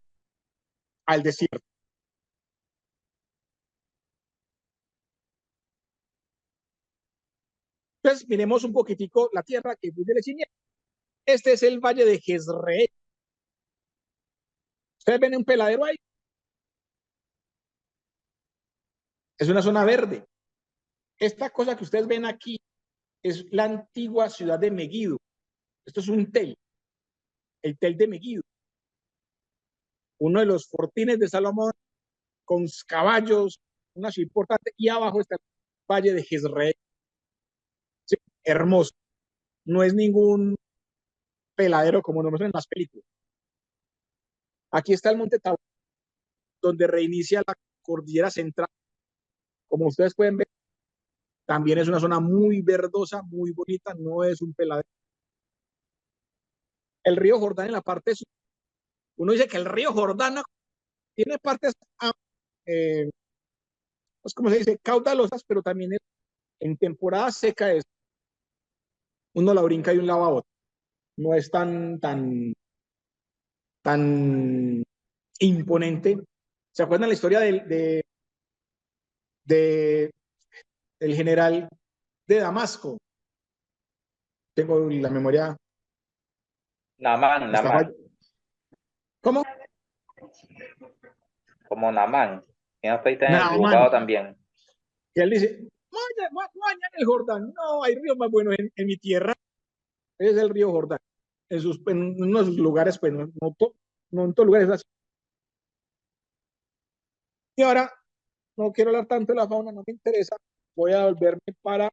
Speaker 3: al desierto. Entonces, miremos un poquitico la tierra que fluye leche y miel. Este es el valle de Jezreel. Ustedes ven un peladero ahí. Es una zona verde. Esta cosa que ustedes ven aquí es la antigua ciudad de Megiddo. Esto es un tel, el tel de Megiddo. Uno de los fortines de Salomón con caballos, una ciudad importante, y abajo está el valle de Jezreel. Sí, hermoso. No es ningún peladero como nos muestran en las películas. Aquí está el monte Tabor, donde reinicia la cordillera central. Como ustedes pueden ver, también es una zona muy verdosa, muy bonita, no es un peladero. El río Jordán en la parte sur. Uno dice que el río Jordán tiene partes, pues como se dice, caudalosas, pero también en temporada seca es, uno la brinca de un lado a otro. No es tan imponente. ¿Se acuerdan la historia de del general de Damasco? Tengo la memoria.
Speaker 10: Namán, Namán,
Speaker 3: ¿Cómo?
Speaker 10: como Namán, que no estoy tan
Speaker 3: Naamán.
Speaker 10: equivocado también.
Speaker 3: Y él dice, vaya en el Jordán. No, hay ríos más buenos en mi tierra. Es el río Jordán. En unos lugares, pues no en todos lugares. Así. Y ahora, no quiero hablar tanto de la fauna, no me interesa. Voy a volverme para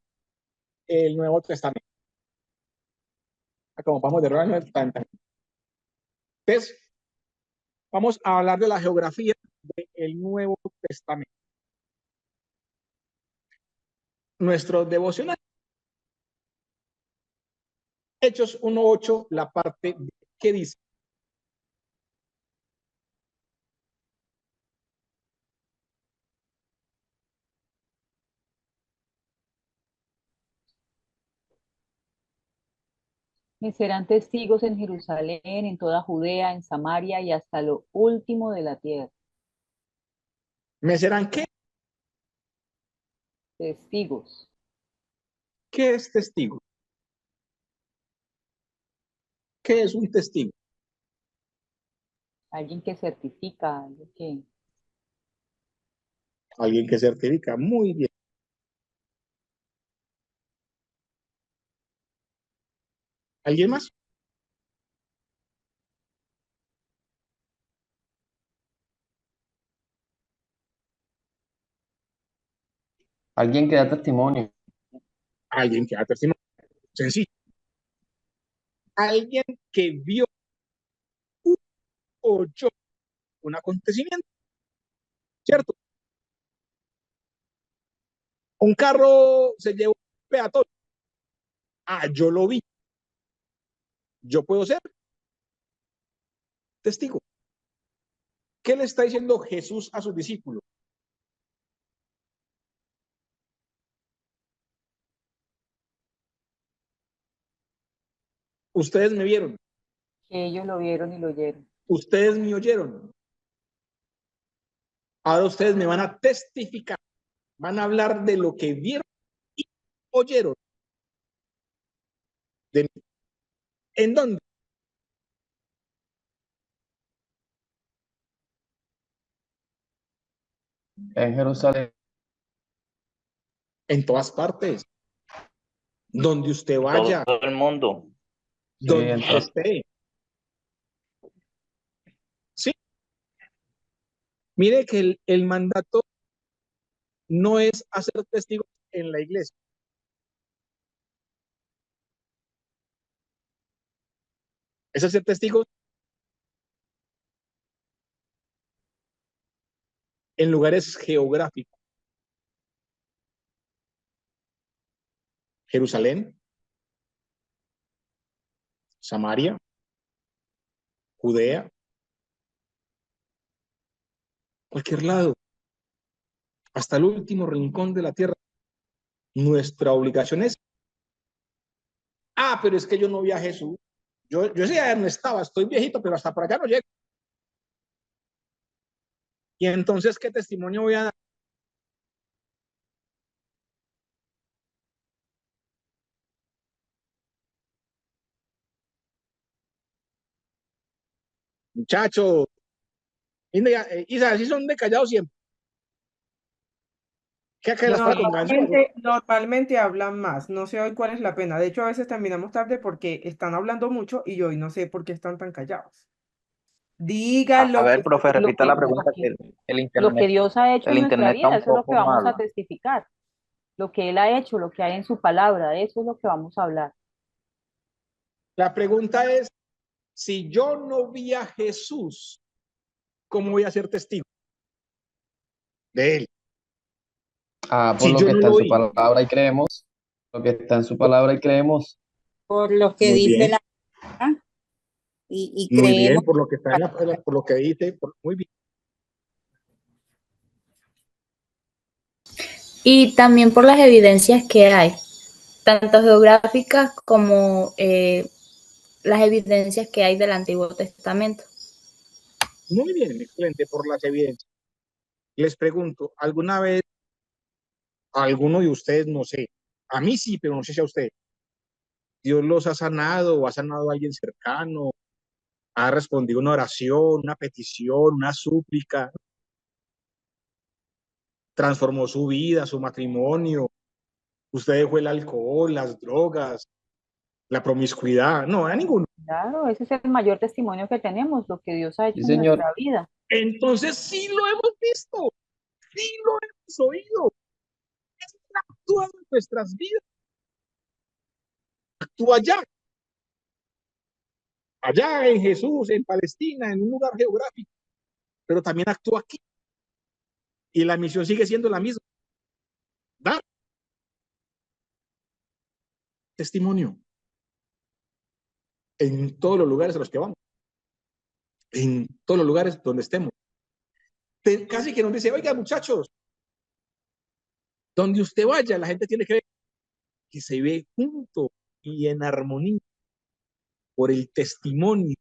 Speaker 3: el Nuevo Testamento. Como vamos de Nuevo Testamento. Entonces, vamos a hablar de la geografía del Nuevo Testamento. Nuestro devocional. Hechos 1:8, la parte que dice.
Speaker 4: Me serán testigos en Jerusalén, en toda Judea, en Samaria y hasta lo último de la tierra.
Speaker 3: ¿Me serán qué?
Speaker 4: Testigos.
Speaker 3: ¿Qué es testigo? ¿Qué es un testigo?
Speaker 4: Alguien que certifica, algo que...
Speaker 3: Alguien que certifica. Muy bien. ¿Alguien más?
Speaker 2: Alguien que da testimonio.
Speaker 3: Alguien que da testimonio. Sencillo. Alguien que vio o oyó un acontecimiento. ¿Cierto? Un carro se llevó un peatón. Ah, yo lo vi. Yo puedo ser testigo. ¿Qué le está diciendo Jesús a sus discípulos? Ustedes me vieron.
Speaker 4: Que ellos lo vieron y lo oyeron.
Speaker 3: Ustedes me oyeron. Ahora ustedes me van a testificar. Van a hablar de lo que vieron y oyeron de mí. ¿En dónde?
Speaker 2: En Jerusalén.
Speaker 3: En todas partes. Donde usted
Speaker 10: Todo
Speaker 3: vaya.
Speaker 10: el mundo.
Speaker 2: Sí,
Speaker 3: Donde usted esté. Sí. Mire que el mandato no es hacer testigos en la iglesia. Es hacer testigos en lugares geográficos. Jerusalén, Samaria, Judea, cualquier lado, hasta el último rincón de la tierra. Nuestra obligación es, pero es que yo no vi a Jesús. Yo sí ya no estaba, estoy viejito, pero hasta por allá no llego. Y entonces, ¿qué testimonio voy a dar? Muchachos, Isa, así son de callados siempre. ¿Qué que las para con ganso?
Speaker 1: Normalmente hablan más, no sé hoy cuál es la pena. De hecho, a veces terminamos tarde porque están hablando mucho y yo hoy no sé por qué están tan callados. Digan
Speaker 10: A
Speaker 1: lo
Speaker 10: ver,
Speaker 1: que
Speaker 10: profe, repita la
Speaker 4: lo
Speaker 10: pregunta
Speaker 4: que-
Speaker 10: que el
Speaker 4: Lo que
Speaker 10: internet,
Speaker 4: Dios ha hecho
Speaker 10: el
Speaker 4: en nuestra
Speaker 10: internet está
Speaker 4: vida,
Speaker 10: un
Speaker 4: eso es lo que
Speaker 10: poco
Speaker 4: vamos a
Speaker 10: malo.
Speaker 4: testificar. Lo que Él ha hecho, lo que hay en su palabra, eso es lo que vamos a hablar.
Speaker 3: La pregunta es, si yo no vi a Jesús, ¿cómo voy a ser testigo de él?
Speaker 2: Por
Speaker 3: Si
Speaker 2: lo
Speaker 3: yo
Speaker 2: que
Speaker 3: no
Speaker 2: está en
Speaker 3: lo
Speaker 2: su
Speaker 3: vi.
Speaker 2: palabra y creemos. Lo que está en su palabra y creemos.
Speaker 5: Por lo que
Speaker 3: Muy
Speaker 5: dice
Speaker 3: bien,
Speaker 5: la palabra y
Speaker 3: muy bien,
Speaker 5: creemos.
Speaker 3: por lo que está por lo que dice, muy bien.
Speaker 11: Y también por las evidencias que hay, tanto geográficas como las evidencias que hay del Antiguo Testamento.
Speaker 3: Muy bien, excelente, por las evidencias. Les pregunto, ¿alguna vez a alguno de ustedes, no sé, a mí sí, pero no sé si a ustedes, Dios los ha sanado o ha sanado a alguien cercano, ha respondido una oración, una petición, una súplica, transformó su vida, su matrimonio, usted dejó el alcohol, las drogas, la promiscuidad? No, a ninguno.
Speaker 4: Claro, ese es el mayor testimonio que tenemos, lo que Dios ha hecho
Speaker 2: Sí,
Speaker 4: en
Speaker 2: señor.
Speaker 4: nuestra vida.
Speaker 3: Entonces sí lo hemos visto, sí lo hemos oído. Él ha actuado en nuestras vidas. Actúa allá en Jesús, en Palestina, en un lugar geográfico, pero también actúa aquí. Y la misión sigue siendo la misma. Dar testimonio en todos los lugares a los que vamos, en todos los lugares donde estemos. Casi que nos dice, oiga, muchachos, donde usted vaya, la gente tiene que ver que se ve junto y en armonía por el testimonio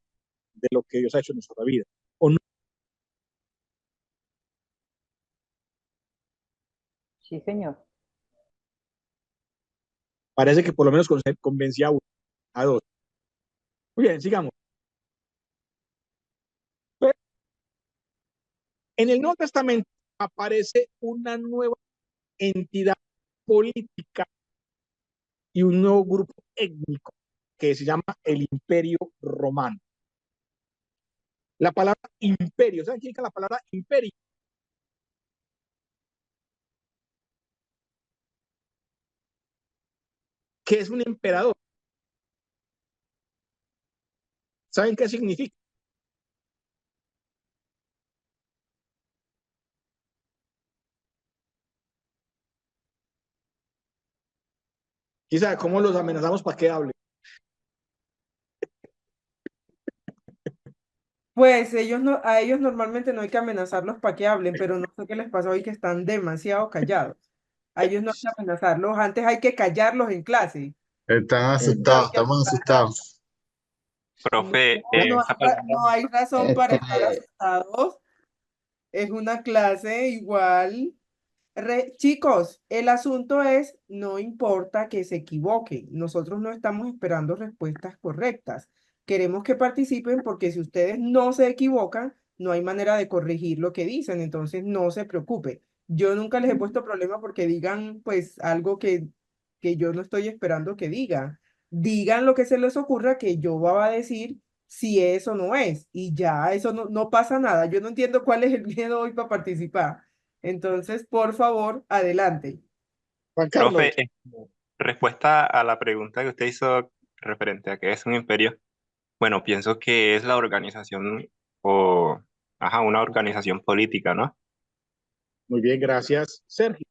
Speaker 3: de lo que Dios ha hecho en nuestra vida. ¿O no?
Speaker 4: Sí, Señor.
Speaker 3: Parece que por lo menos convencía a uno, a dos. Muy bien, sigamos. En el Nuevo Testamento aparece una nueva entidad política y un nuevo grupo étnico que se llama el Imperio Romano. La palabra imperio, ¿saben qué significa la palabra imperio? Que es un emperador. ¿Saben qué significa? Quizá, ¿cómo los amenazamos para que hablen?
Speaker 1: Pues a ellos normalmente no hay que amenazarlos para que hablen, pero no sé qué les pasa hoy que están demasiado callados. A ellos no hay que amenazarlos, antes hay que callarlos en clase.
Speaker 12: Están
Speaker 1: No
Speaker 12: asustados,
Speaker 1: hay que
Speaker 12: estamos
Speaker 1: amenazarlos.
Speaker 12: asustados.
Speaker 10: Profe,
Speaker 1: No, no hay razón para estar
Speaker 2: Este,
Speaker 1: asustados. Es una clase igual. Chicos, el asunto es, no importa que se equivoquen, nosotros no estamos esperando respuestas correctas. Queremos que participen porque si ustedes no se equivocan, no hay manera de corregir lo que dicen, entonces no se preocupe. Yo nunca les he puesto problema porque digan pues algo que yo no estoy esperando que digan. Digan lo que se les ocurra que yo voy a decir si es o no es y ya, eso no pasa nada. Yo no entiendo cuál es el miedo hoy para participar. Entonces, por favor, adelante.
Speaker 3: Juan Carlos.
Speaker 13: Profe, respuesta a la pregunta que usted hizo referente a qué es un imperio, bueno, pienso que es la organización una organización política, ¿no?
Speaker 3: Muy bien, gracias, Sergio.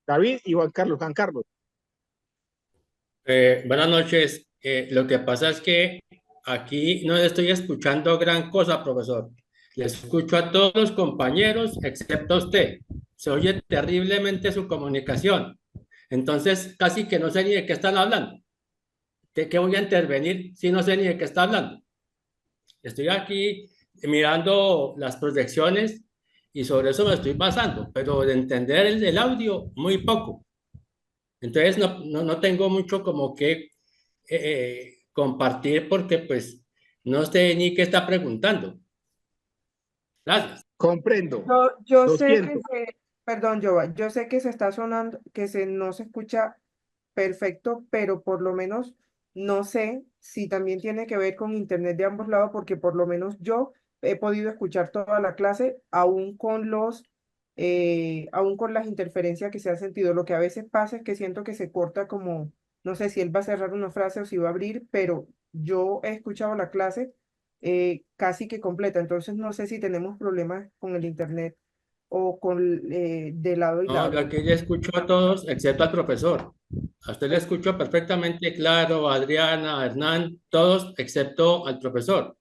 Speaker 3: David y Juan Carlos. Juan Carlos.
Speaker 6: Buenas noches. Lo que pasa es que aquí no estoy escuchando gran cosa, profesor. Le escucho a todos los compañeros, excepto a usted. Se oye terriblemente su comunicación. Entonces, casi que no sé ni de qué están hablando. ¿De qué voy a intervenir si no sé ni de qué está hablando? Estoy aquí mirando las proyecciones y sobre eso me estoy basando, pero de entender el audio, muy poco. Entonces, no tengo mucho como que compartir porque pues no sé ni qué está preguntando. Gracias.
Speaker 3: Comprendo.
Speaker 1: Yo
Speaker 3: Lo
Speaker 1: sé que
Speaker 3: siento.
Speaker 1: perdón, Joa, yo sé que se está sonando, que no se escucha perfecto, pero por lo menos no sé si también tiene que ver con internet de ambos lados, porque por lo menos yo he podido escuchar toda la clase, aún con las interferencias que se ha sentido. Lo que a veces pasa es que siento que se corta como, no sé si él va a cerrar una frase o si va a abrir, pero yo he escuchado la clase casi que completa, entonces no sé si tenemos problemas con el internet o con de lado y
Speaker 6: No, yo
Speaker 1: lado.
Speaker 6: aquí ya escucho a todos, excepto al profesor. A usted le escucho perfectamente claro, a Adriana, a Hernán, todos excepto al profesor.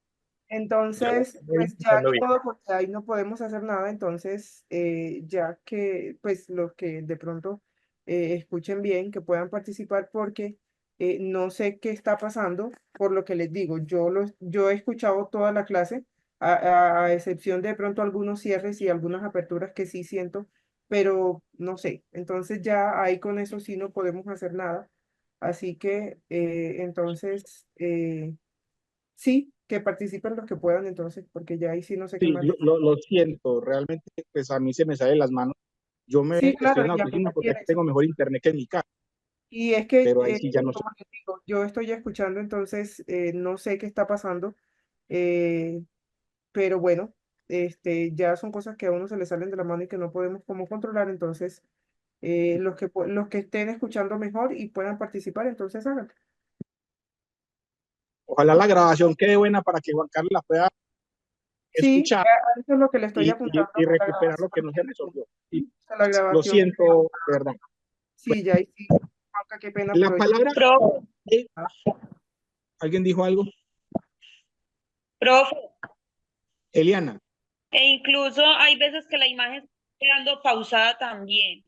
Speaker 3: Yo lo
Speaker 1: Entonces,
Speaker 3: estoy
Speaker 1: pues ya
Speaker 3: escuchando
Speaker 1: ni
Speaker 3: bien.
Speaker 1: modo, porque ahí no podemos hacer nada, entonces ya que pues los que de pronto escuchen bien, que puedan participar, porque no sé qué está pasando, por lo que les digo, yo he escuchado toda la clase, a excepción de pronto algunos cierres y algunas aperturas que sí siento, pero no sé, entonces ya ahí con eso sí no podemos hacer nada, así que entonces... sí, que participen los que puedan entonces, porque ya ahí sí no sé qué
Speaker 3: Sí,
Speaker 1: más.
Speaker 3: lo siento. Realmente, pues a mí se me sale de las manos. Yo me
Speaker 1: Sí,
Speaker 3: estoy
Speaker 1: claro,
Speaker 3: en la
Speaker 1: y a mí
Speaker 3: oficina porque
Speaker 1: también
Speaker 3: aquí
Speaker 1: eso.
Speaker 3: tengo mejor internet que en mi casa,
Speaker 1: Y es que,
Speaker 3: pero ahí sí ya no sé.
Speaker 1: como les digo, yo estoy escuchando, entonces no sé qué está pasando, eh, pero bueno, ya son cosas que a uno se le salen de la mano y que no podemos como controlar, entonces los que estén escuchando mejor y puedan participar, entonces hagan.
Speaker 3: Ojalá la grabación quede buena para que Juan Carlos la pueda
Speaker 1: Sí,
Speaker 3: escuchar
Speaker 1: a eso es lo que le estoy apuntando,
Speaker 3: y
Speaker 1: que la
Speaker 3: recuperar lo
Speaker 1: grabación
Speaker 3: que no se
Speaker 1: quede bien,
Speaker 3: resolvió. Y
Speaker 1: que la
Speaker 3: lo
Speaker 1: grabación
Speaker 3: siento,
Speaker 1: quede bien.
Speaker 3: de verdad.
Speaker 1: Sí, ya ahí sí, Juanca, qué pena,
Speaker 3: La
Speaker 1: pero ya.
Speaker 3: palabra,
Speaker 8: Profe,
Speaker 1: Ah,
Speaker 3: ¿alguien dijo algo?
Speaker 8: profe,
Speaker 3: Eliana,
Speaker 8: e incluso hay veces que la imagen está quedando pausada también.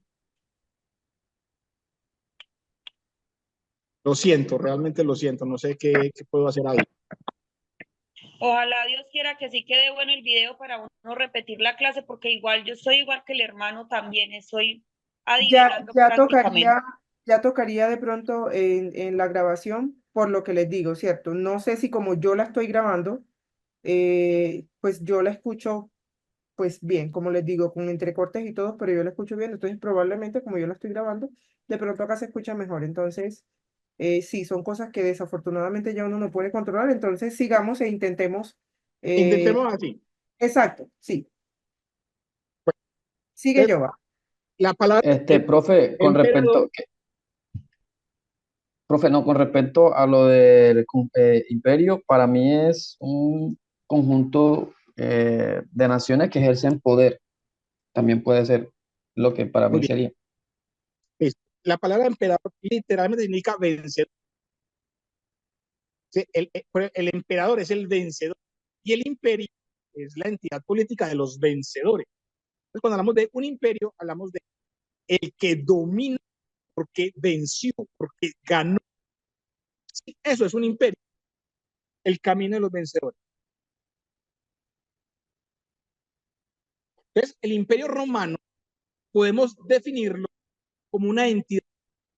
Speaker 3: lo siento, realmente lo siento. No sé qué puedo hacer ahí.
Speaker 8: Ojalá Dios quiera que sí quede bueno el video para uno repetir la clase, porque igual yo soy igual que el hermano también, estoy
Speaker 1: Ya,
Speaker 8: adivinando
Speaker 1: ya
Speaker 8: prácticamente.
Speaker 1: tocaría, ya tocaría de pronto en la grabación, por lo que les digo, ¿cierto? No sé si como yo la estoy grabando, pues yo la escucho, pues bien, como les digo, con entrecortes y todo, pero yo la escucho bien, entonces probablemente como yo la estoy grabando, de pronto acá se escucha mejor. Entonces, sí, son cosas que desafortunadamente ya uno no puede controlar, entonces sigamos e intentemos.
Speaker 3: Intentemos así.
Speaker 1: Exacto, sí. Sigue
Speaker 3: Entonces,
Speaker 1: yo, va.
Speaker 3: la palabra
Speaker 2: Profe, con
Speaker 3: emperador,
Speaker 2: respecto, profe, no, con respecto a lo del imperio, para mí es un conjunto de naciones que ejercen poder. También puede ser lo que para
Speaker 3: muy
Speaker 2: mí
Speaker 3: bien.
Speaker 2: sería.
Speaker 3: La palabra emperador literalmente significa vencedor. Sí, el emperador es el vencedor y el imperio es la entidad política de los vencedores. Entonces, cuando hablamos de un imperio, hablamos de el que domina porque venció, porque ganó. Sí, eso es un imperio, el camino de los vencedores. Entonces, el imperio romano podemos definirlo como una entidad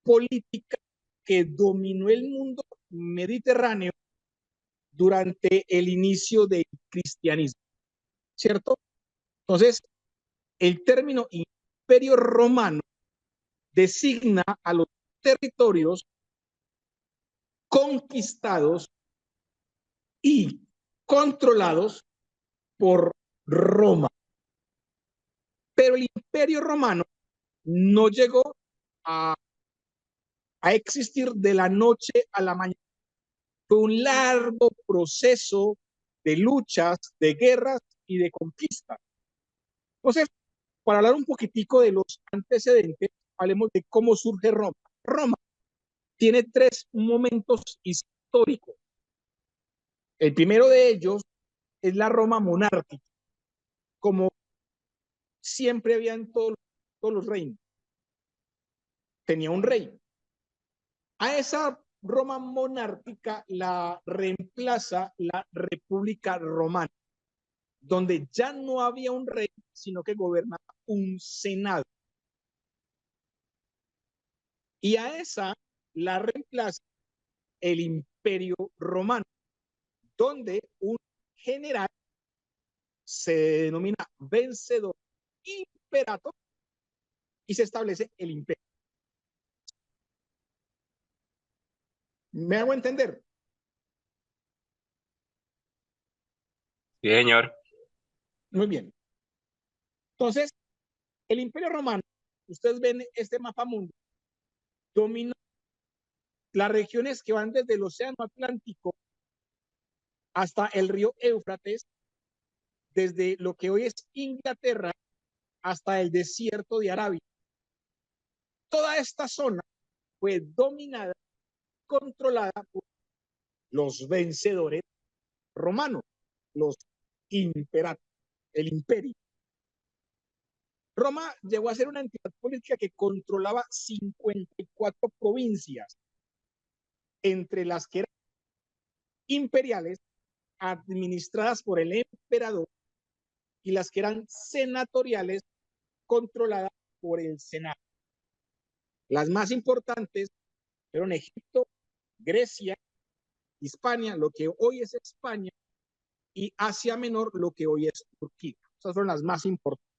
Speaker 3: política que dominó el mundo mediterráneo durante el inicio del cristianismo, ¿cierto? Entonces, el término imperio romano designa a los territorios conquistados y controlados por Roma. Pero el imperio romano no llegó a, a existir de la noche a la mañana. Fue un largo proceso de luchas, de guerras y de conquistas. Entonces, para hablar un poquitico de los antecedentes, hablemos de cómo surge Roma. Roma tiene tres momentos históricos. El primero de ellos es la Roma monárquica, como siempre había en todos los reinos. tenía un rey. A esa Roma monárquica la reemplaza la República Romana, donde ya no había un rey, sino que gobernaba un senado. Y a esa la reemplaza el Imperio Romano, donde un general se denomina vencedor, imperator, y se establece el imperio. ¿Me hago entender?
Speaker 13: Sí, señor.
Speaker 3: Muy bien. Entonces, el Imperio Romano, ustedes ven este mapa mundo, domina las regiones que van desde el Océano Atlántico hasta el río Éufrates, desde lo que hoy es Inglaterra hasta el desierto de Arabia. Toda esta zona fue dominada, controlada por los vencedores romanos, los imperatos, el imperio. Roma llegó a ser una entidad política que controlaba 54 provincias, entre las que eran imperiales, administradas por el emperador, y las que eran senatoriales, controladas por el Senado. Las más importantes fueron Egipto, Grecia, Hispania, lo que hoy es España, y Asia Menor, lo que hoy es Turquía. Esas fueron las más importantes.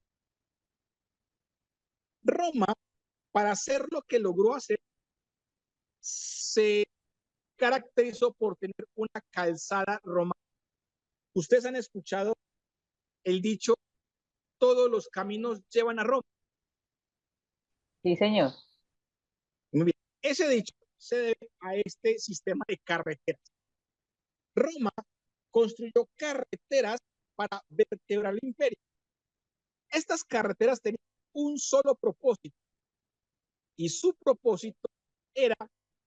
Speaker 3: Roma, para hacer lo que logró hacer, se caracterizó por tener una calzada romana. Ustedes han escuchado el dicho, todos los caminos llevan a Roma.
Speaker 4: Sí, señor.
Speaker 3: Muy bien. Ese dicho se debe a este sistema de carreteras. Roma construyó carreteras para vertebrar el imperio. Estas carreteras tenían un solo propósito, y su propósito era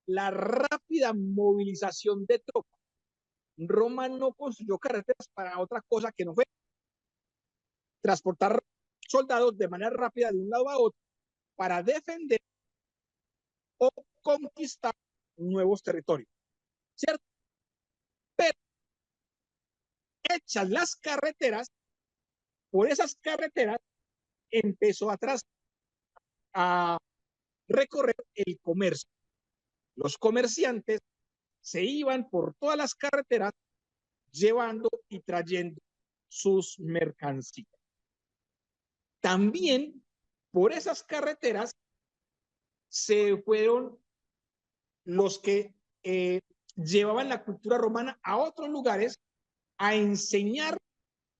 Speaker 3: la rápida movilización de tropas. Roma no construyó carreteras para otra cosa que no fue transportar soldados de manera rápida de un lado a otro para defender o conquistar nuevos territorios, ¿cierto? Pero hechas las carreteras, por esas carreteras empezó atrás a recorrer el comercio. Los comerciantes se iban por todas las carreteras llevando y trayendo sus mercancías. También por esas carreteras se fueron los que llevaban la cultura romana a otros lugares a enseñar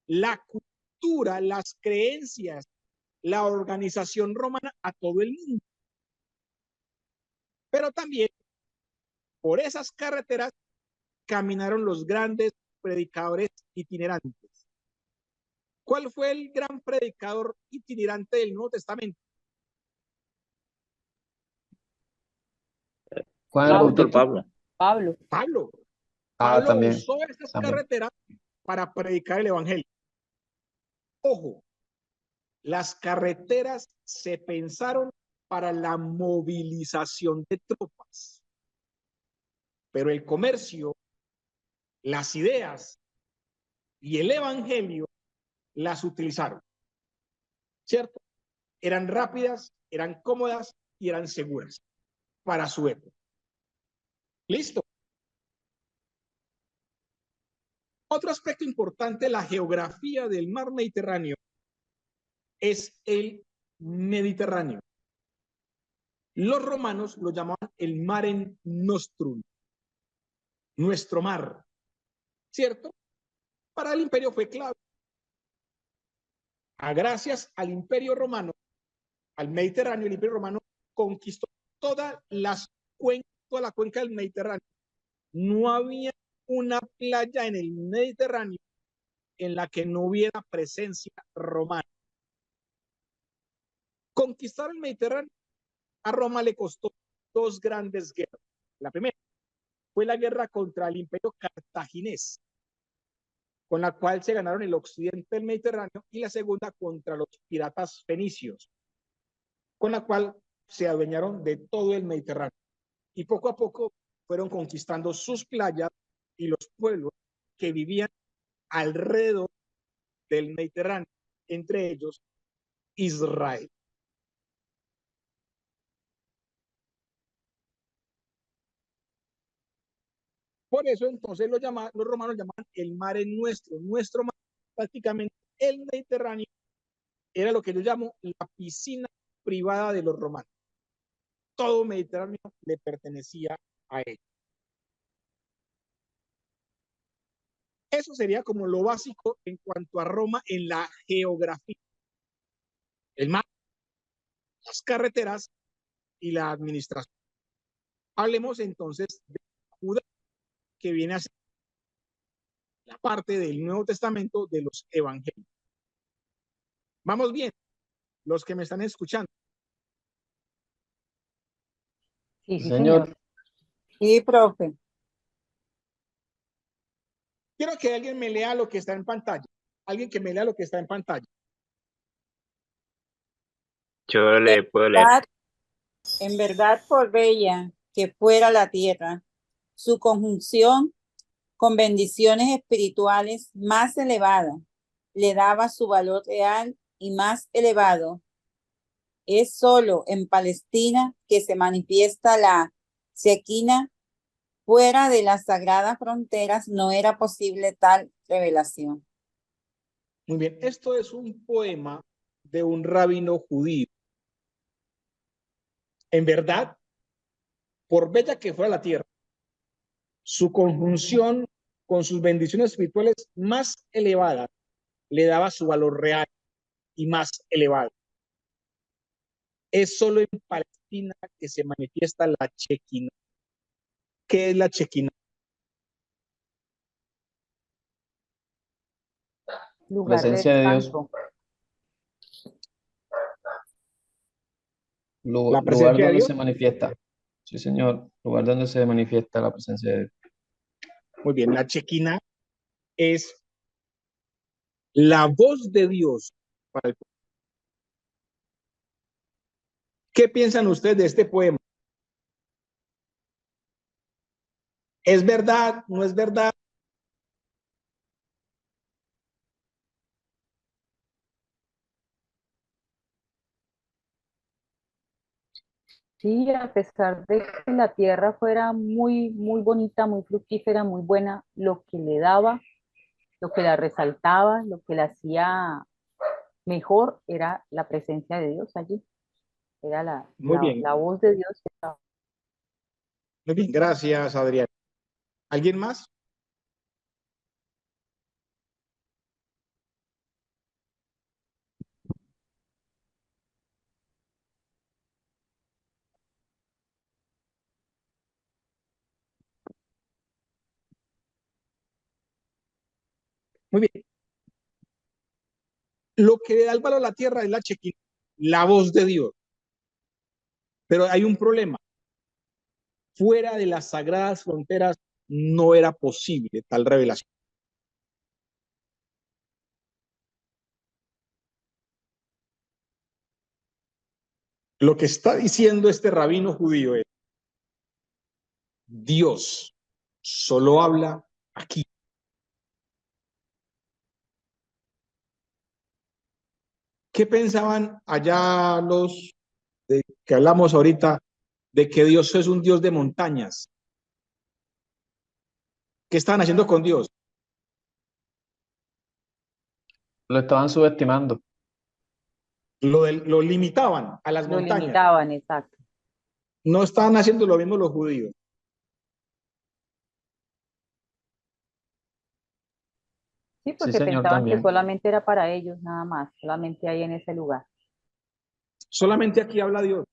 Speaker 3: la cultura, las creencias, la organización romana a todo el mundo. Pero también por esas carreteras caminaron los grandes predicadores itinerantes. ¿Cuál fue el gran predicador itinerante del Nuevo Testamento?
Speaker 2: Juan el
Speaker 10: Apóstol
Speaker 2: Bautista.
Speaker 10: Pablo.
Speaker 4: Pablo.
Speaker 2: Ah,
Speaker 3: Pablo
Speaker 2: también.
Speaker 3: usó esas
Speaker 2: También.
Speaker 3: carreteras para predicar el evangelio. Ojo, las carreteras se pensaron para la movilización de tropas, pero el comercio, las ideas y el evangelio las utilizaron, ¿cierto? Eran rápidas, eran cómodas y eran seguras para su época. ¿Listo? Otro aspecto importante, la geografía del mar Mediterráneo, es el Mediterráneo. Los romanos lo llamaban el Mare Nostrum, nuestro mar, ¿cierto? Para el imperio fue clave. Gracias al imperio romano, al Mediterráneo, el imperio romano conquistó toda la cuenca del Mediterráneo. No había una playa en el Mediterráneo en la que no hubiera presencia romana. Conquistar el Mediterráneo a Roma le costó dos grandes guerras. La primera fue la guerra contra el imperio cartaginés, con la cual se ganaron el occidente del Mediterráneo, y la segunda contra los piratas fenicios, con la cual se adueñaron de todo el Mediterráneo y poco a poco fueron conquistando sus playas y los pueblos que vivían alrededor del Mediterráneo, entre ellos Israel. Por eso entonces los romanos llamaban el Mare Nuestro. Nuestro mar, prácticamente el Mediterráneo, era lo que yo llamo la piscina privada de los romanos. Todo Mediterráneo le pertenecía a ellos. Eso sería como lo básico en cuanto a Roma en la geografía. El mar, las carreteras y la administración. Hablemos entonces de Judá, que viene a ser la parte del Nuevo Testamento de los evangelios. Vamos bien, los que me están escuchando.
Speaker 4: Sí, sí,
Speaker 2: Señor.
Speaker 4: señor.
Speaker 5: Sí, profe.
Speaker 3: Quiero que alguien me lea lo que está en pantalla. Alguien que me lea lo que está en pantalla.
Speaker 13: Yo le puedo leer.
Speaker 5: En verdad, por bella que fuera la tierra, su conjunción con bendiciones espirituales más elevada le daba su valor real y más elevado. Es solo en Palestina que se manifiesta la Shekinah. Fuera de las sagradas fronteras no era posible tal revelación.
Speaker 3: Muy bien, esto es un poema de un rabino judío. En verdad, por bella que fuera la tierra, su conjunción con sus bendiciones espirituales más elevadas le daba su valor real y más elevado. Es solo en Palestina que se manifiesta la Shekinah. ¿Qué es la Shekinah?
Speaker 4: Lugar de
Speaker 2: Presencia de Dios.
Speaker 4: descanso.
Speaker 3: La
Speaker 2: Lugar
Speaker 3: presencia de
Speaker 2: donde
Speaker 3: Dios.
Speaker 2: se manifiesta. Sí, señor. Lugar donde se manifiesta la presencia de Dios.
Speaker 3: Muy bien, la Shekinah es la voz de Dios para el pueblo. ¿Qué piensan ustedes de este poema? ¿Es verdad? ¿No es verdad?
Speaker 4: Sí, a pesar de que la tierra fuera muy, muy bonita, muy fructífera, muy buena, lo que le daba, lo que la resaltaba, lo que la hacía mejor era la presencia de Dios allí. Era
Speaker 3: Muy bien.
Speaker 4: la voz de Dios.
Speaker 3: Muy bien, gracias, Adrián. ¿Alguien más? Muy bien. Lo que le da el valor a la tierra es la Shekinah, la voz de Dios. Pero hay un problema. Fuera de las sagradas fronteras no era posible tal revelación. Lo que está diciendo este rabino judío es: Dios solo habla aquí. ¿Qué pensaban allá los de que hablamos ahorita de que Dios es un Dios de montañas? ¿Qué estaban haciendo con Dios?
Speaker 2: Lo estaban subestimando.
Speaker 3: Lo limitaban a las
Speaker 4: Lo
Speaker 3: montañas.
Speaker 4: limitaban, exacto.
Speaker 3: No estaban haciendo lo mismo los judíos.
Speaker 4: Sí,
Speaker 2: Sí,
Speaker 4: porque
Speaker 2: señor,
Speaker 4: pensaban que
Speaker 2: también.
Speaker 4: solamente era para ellos, nada más, solamente ahí en ese lugar.
Speaker 3: Solamente aquí habla Dios.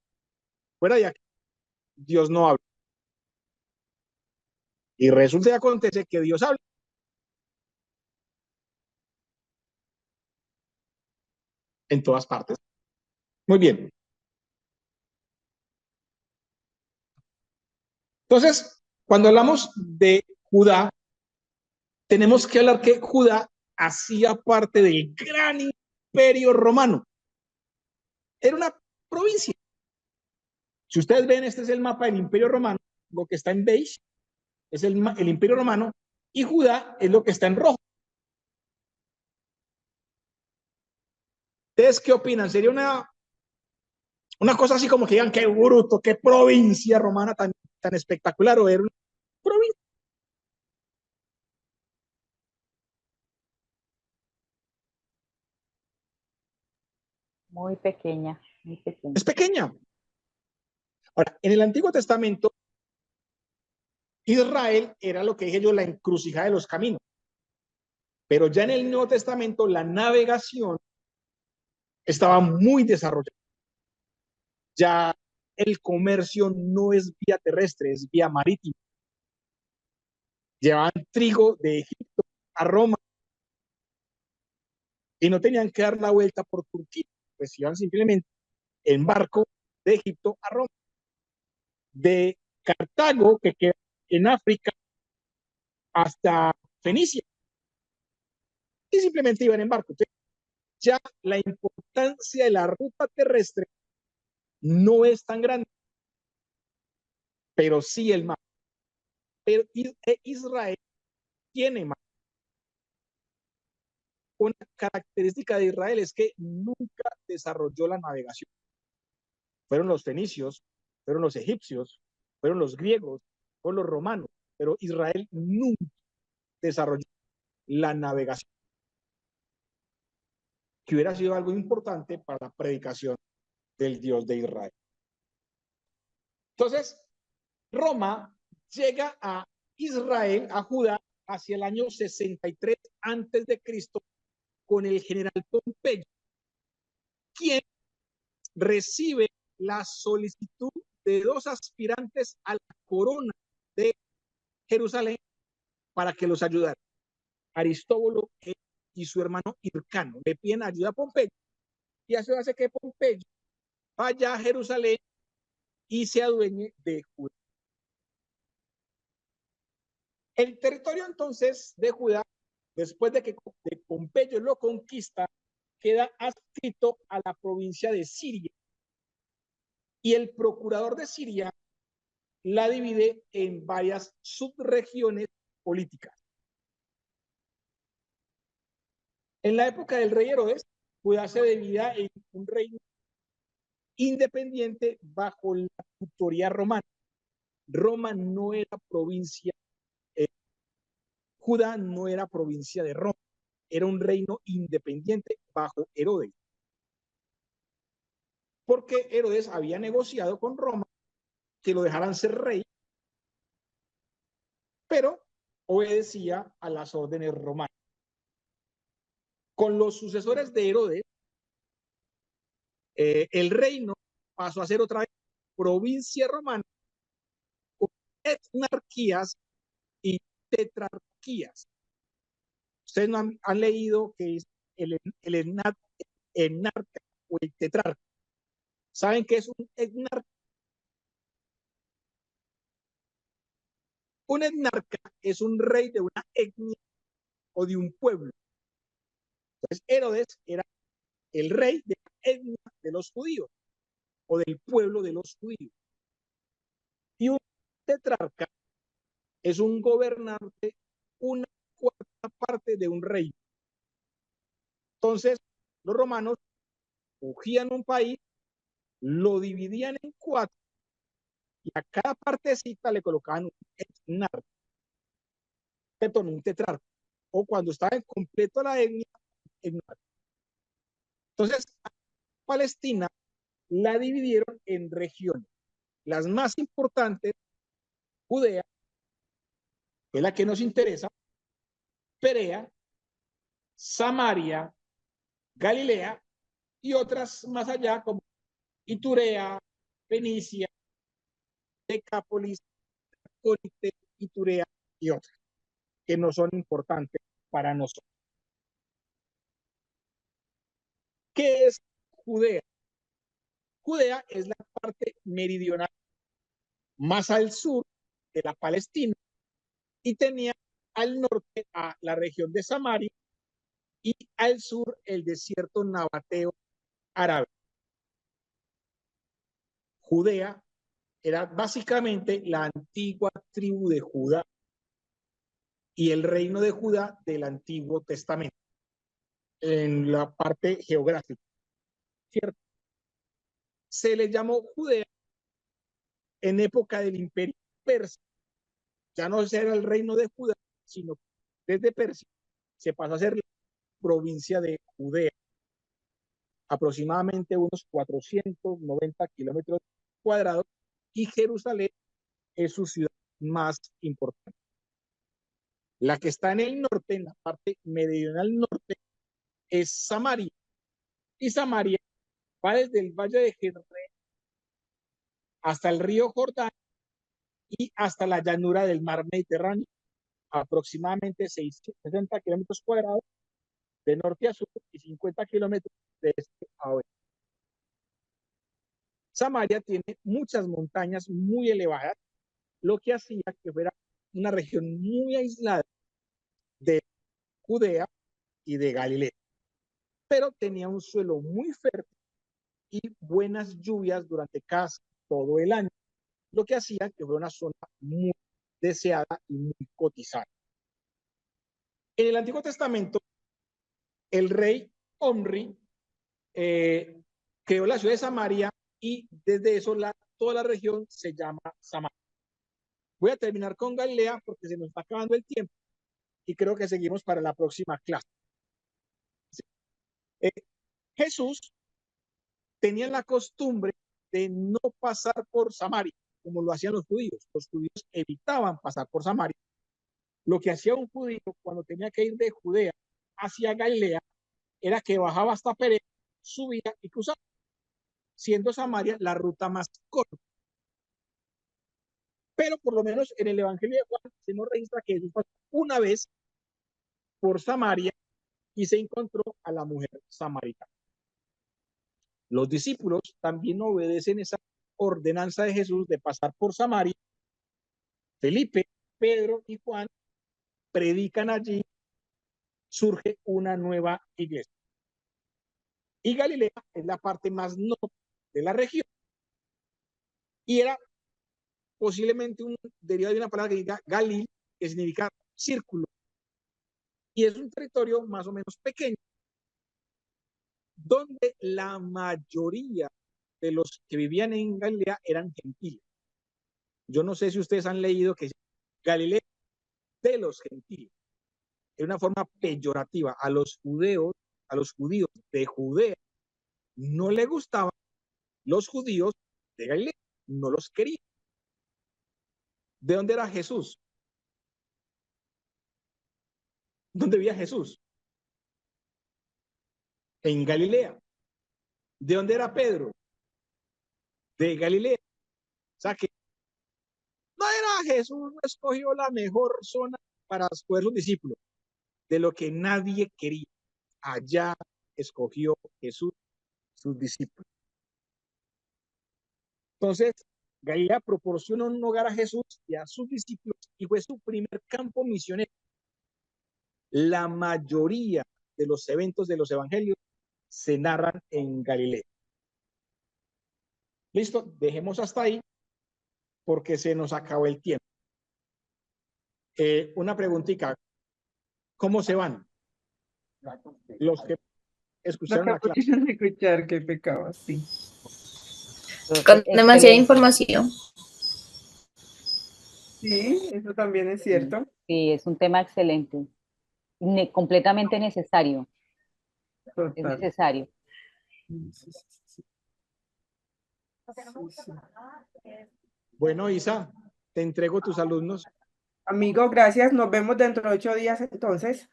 Speaker 3: Fuera de aquí, Dios no habla. Y resulta y acontece que Dios habla en todas partes. Muy bien. Entonces, cuando hablamos de Judá, tenemos que hablar que Judá hacía parte del gran imperio romano. Era una provincia. Si ustedes ven, este es el mapa del Imperio Romano, lo que está en beige es el Imperio Romano, y Judá es lo que está en rojo. ¿Ustedes qué opinan? ¿Sería una cosa así como que digan, qué bruto, qué provincia romana tan espectacular, o era una provincia?
Speaker 4: Muy pequeña, muy pequeña.
Speaker 3: Es pequeña. Ahora, en el Antiguo Testamento, Israel era lo que dije yo, la encrucijada de los caminos. Pero ya en el Nuevo Testamento, la navegación estaba muy desarrollada. Ya el comercio no es vía terrestre, es vía marítima. Llevaban trigo de Egipto a Roma y no tenían que dar la vuelta por Turquía, pues iban simplemente en barco de Egipto a Roma. De Cartago, que queda en África, hasta Fenicia. Y simplemente iban en barco. Entonces, ya la importancia de la ruta terrestre no es tan grande, pero sí el mar. Pero Israel tiene mar. Una característica de Israel es que nunca desarrolló la navegación. Fueron los fenicios, fueron los egipcios, fueron los griegos, fueron los romanos, pero Israel nunca desarrolló la navegación, que hubiera sido algo importante para la predicación del Dios de Israel. Entonces, Roma llega a Israel, a Judá, hacia el año 63 antes de Cristo, con el general Pompeyo, quien recibe la solicitud de dos aspirantes a la corona de Jerusalén para que los ayudaran. Aristóbulo y su hermano Hircano le piden ayuda a Pompeyo, y eso hace que Pompeyo vaya a Jerusalén y se adueñe de Judá. El territorio entonces de Judá, después de que Pompeyo lo conquista, queda adscrito a la provincia de Siria, y el procurador de Siria la divide en varias subregiones políticas. En la época del rey Herodes, Judá se dividía en un reino independiente bajo la tutoría romana. Roma no era provincia, Judá no era provincia de Roma, era un reino independiente bajo Herodes. Porque Herodes había negociado con Roma que lo dejaran ser rey, pero obedecía a las órdenes romanas. Con los sucesores de Herodes, el reino pasó a ser otra vez provincia romana, con etnarquías y tetrarquías. Ustedes no han leído que es el etnarca o el tetrarca. ¿Saben qué es un etnarca? Un etnarca es un rey de una etnia o de un pueblo. Entonces, Herodes era el rey de la etnia de los judíos o del pueblo de los judíos. Y un tetrarca es un gobernante, una cuarta parte de un reino. Entonces, los romanos cogían un país, lo dividían en 4 y a cada partecita le colocaban un etnarca, un tetrarca, o cuando estaba en completo la etnia, etnarca. Entonces, Palestina la dividieron en regiones. Las más importantes, Judea, que es la que nos interesa, Perea, Samaria, Galilea y otras más allá como Iturea, Fenicia, Decápolis, Córite, Iturea y otras que no son importantes para nosotros. ¿Qué es Judea? Judea es la parte meridional, más al sur de la Palestina, y tenía al norte a la región de Samaria y al sur el desierto nabateo árabe. Judea era básicamente la antigua tribu de Judá y el reino de Judá del Antiguo Testamento, en la parte geográfica, ¿cierto? Se le llamó Judea en época del Imperio Persa. Ya no era el reino de Judá, sino desde Persia se pasó a ser la provincia de Judea, aproximadamente unos 490 kilómetros cuadrados, y Jerusalén es su ciudad más importante. La que está en el norte, en la parte meridional norte, es Samaria. Y Samaria va desde el valle de Jezreel hasta el río Jordán y hasta la llanura del mar Mediterráneo, aproximadamente 660 kilómetros cuadrados de norte a sur y 50 kilómetros de este a oeste. Samaria tiene muchas montañas muy elevadas, lo que hacía que fuera una región muy aislada de Judea y de Galilea, pero tenía un suelo muy fértil y buenas lluvias durante casi todo el año, lo que hacía que fuera una zona muy deseada y muy cotizada. En el Antiguo Testamento, el rey Omri creó la ciudad de Samaria y desde eso toda la región se llama Samaria. Voy a terminar con Galilea porque se nos está acabando el tiempo y creo que seguimos para la próxima clase. Jesús tenía la costumbre de no pasar por Samaria, como lo hacían los judíos. Los judíos evitaban pasar por Samaria. Lo que hacía un judío cuando tenía que ir de Judea hacia Galilea era que bajaba hasta Pérez, subía y cruzaba, siendo Samaria la ruta más corta. Pero por lo menos en el Evangelio de Juan se nos registra que Jesús pasó una vez por Samaria y se encontró a la mujer samaritana. Los discípulos también obedecen esa ordenanza de Jesús de pasar por Samaria. Felipe, Pedro y Juan predican allí, surge una nueva iglesia. Y Galilea es la parte más norte de la región. Y era posiblemente un derivado de una palabra que diga Galil, que significa círculo. Y es un territorio más o menos pequeño, donde la mayoría de los que vivían en Galilea eran gentiles. Yo no sé si ustedes han leído que Galilea de los gentiles es una forma peyorativa. A los judíos de Judea no le gustaban los judíos de Galilea, no los querían. ¿De dónde era Jesús? ¿Dónde vivía Jesús? En Galilea. ¿De dónde era Pedro? De Galilea. O sea que no era Jesús, no escogió la mejor zona para escoger sus discípulos, de lo que nadie quería. Allá escogió Jesús sus discípulos. Entonces, Galilea proporciona un hogar a Jesús y a sus discípulos y fue su primer campo misionero. La mayoría de los eventos de los evangelios se narran en Galilea. Listo, dejemos hasta ahí porque se nos acabó el tiempo. Una preguntita, ¿cómo se van? Los que escucharon la clase.
Speaker 1: de escuchar, qué pecado, sí.
Speaker 11: Con demasiada información.
Speaker 1: Sí, eso también es cierto.
Speaker 4: Sí, es un tema excelente, completamente necesario.
Speaker 1: Total.
Speaker 4: Es necesario.
Speaker 3: Bueno, Isa, te entrego tus alumnos.
Speaker 1: Amigo, gracias. Nos vemos dentro de 8 días entonces.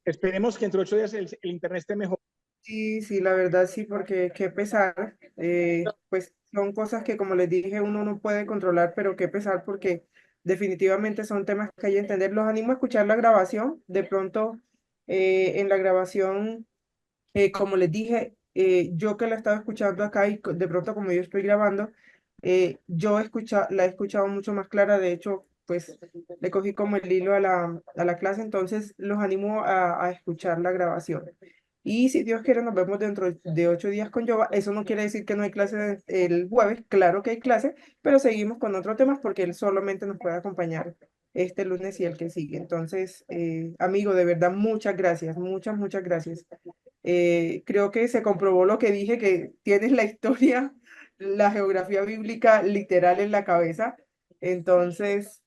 Speaker 3: Esperemos que entre 8 días el internet esté mejor.
Speaker 1: Sí, la verdad sí, porque qué pesar. Pues son cosas que, como les dije, uno no puede controlar, pero qué pesar porque definitivamente son temas que hay que entender. Los animo a escuchar la grabación. De pronto, en la grabación, como les dije, yo que la estaba escuchando acá y de pronto como yo estoy grabando, la he escuchado mucho más clara. De hecho, pues le cogí como el hilo a la clase, entonces los animo a escuchar la grabación. Y si Dios quiere, nos vemos dentro de 8 días con Jova. Eso no quiere decir que no hay clase el jueves, claro que hay clase, pero seguimos con otros temas porque él solamente nos puede acompañar este lunes y el que sigue. Entonces, amigo, de verdad, muchas gracias, muchas gracias. Creo que se comprobó lo que dije, que tienes la historia, la geografía bíblica literal en la cabeza. Entonces,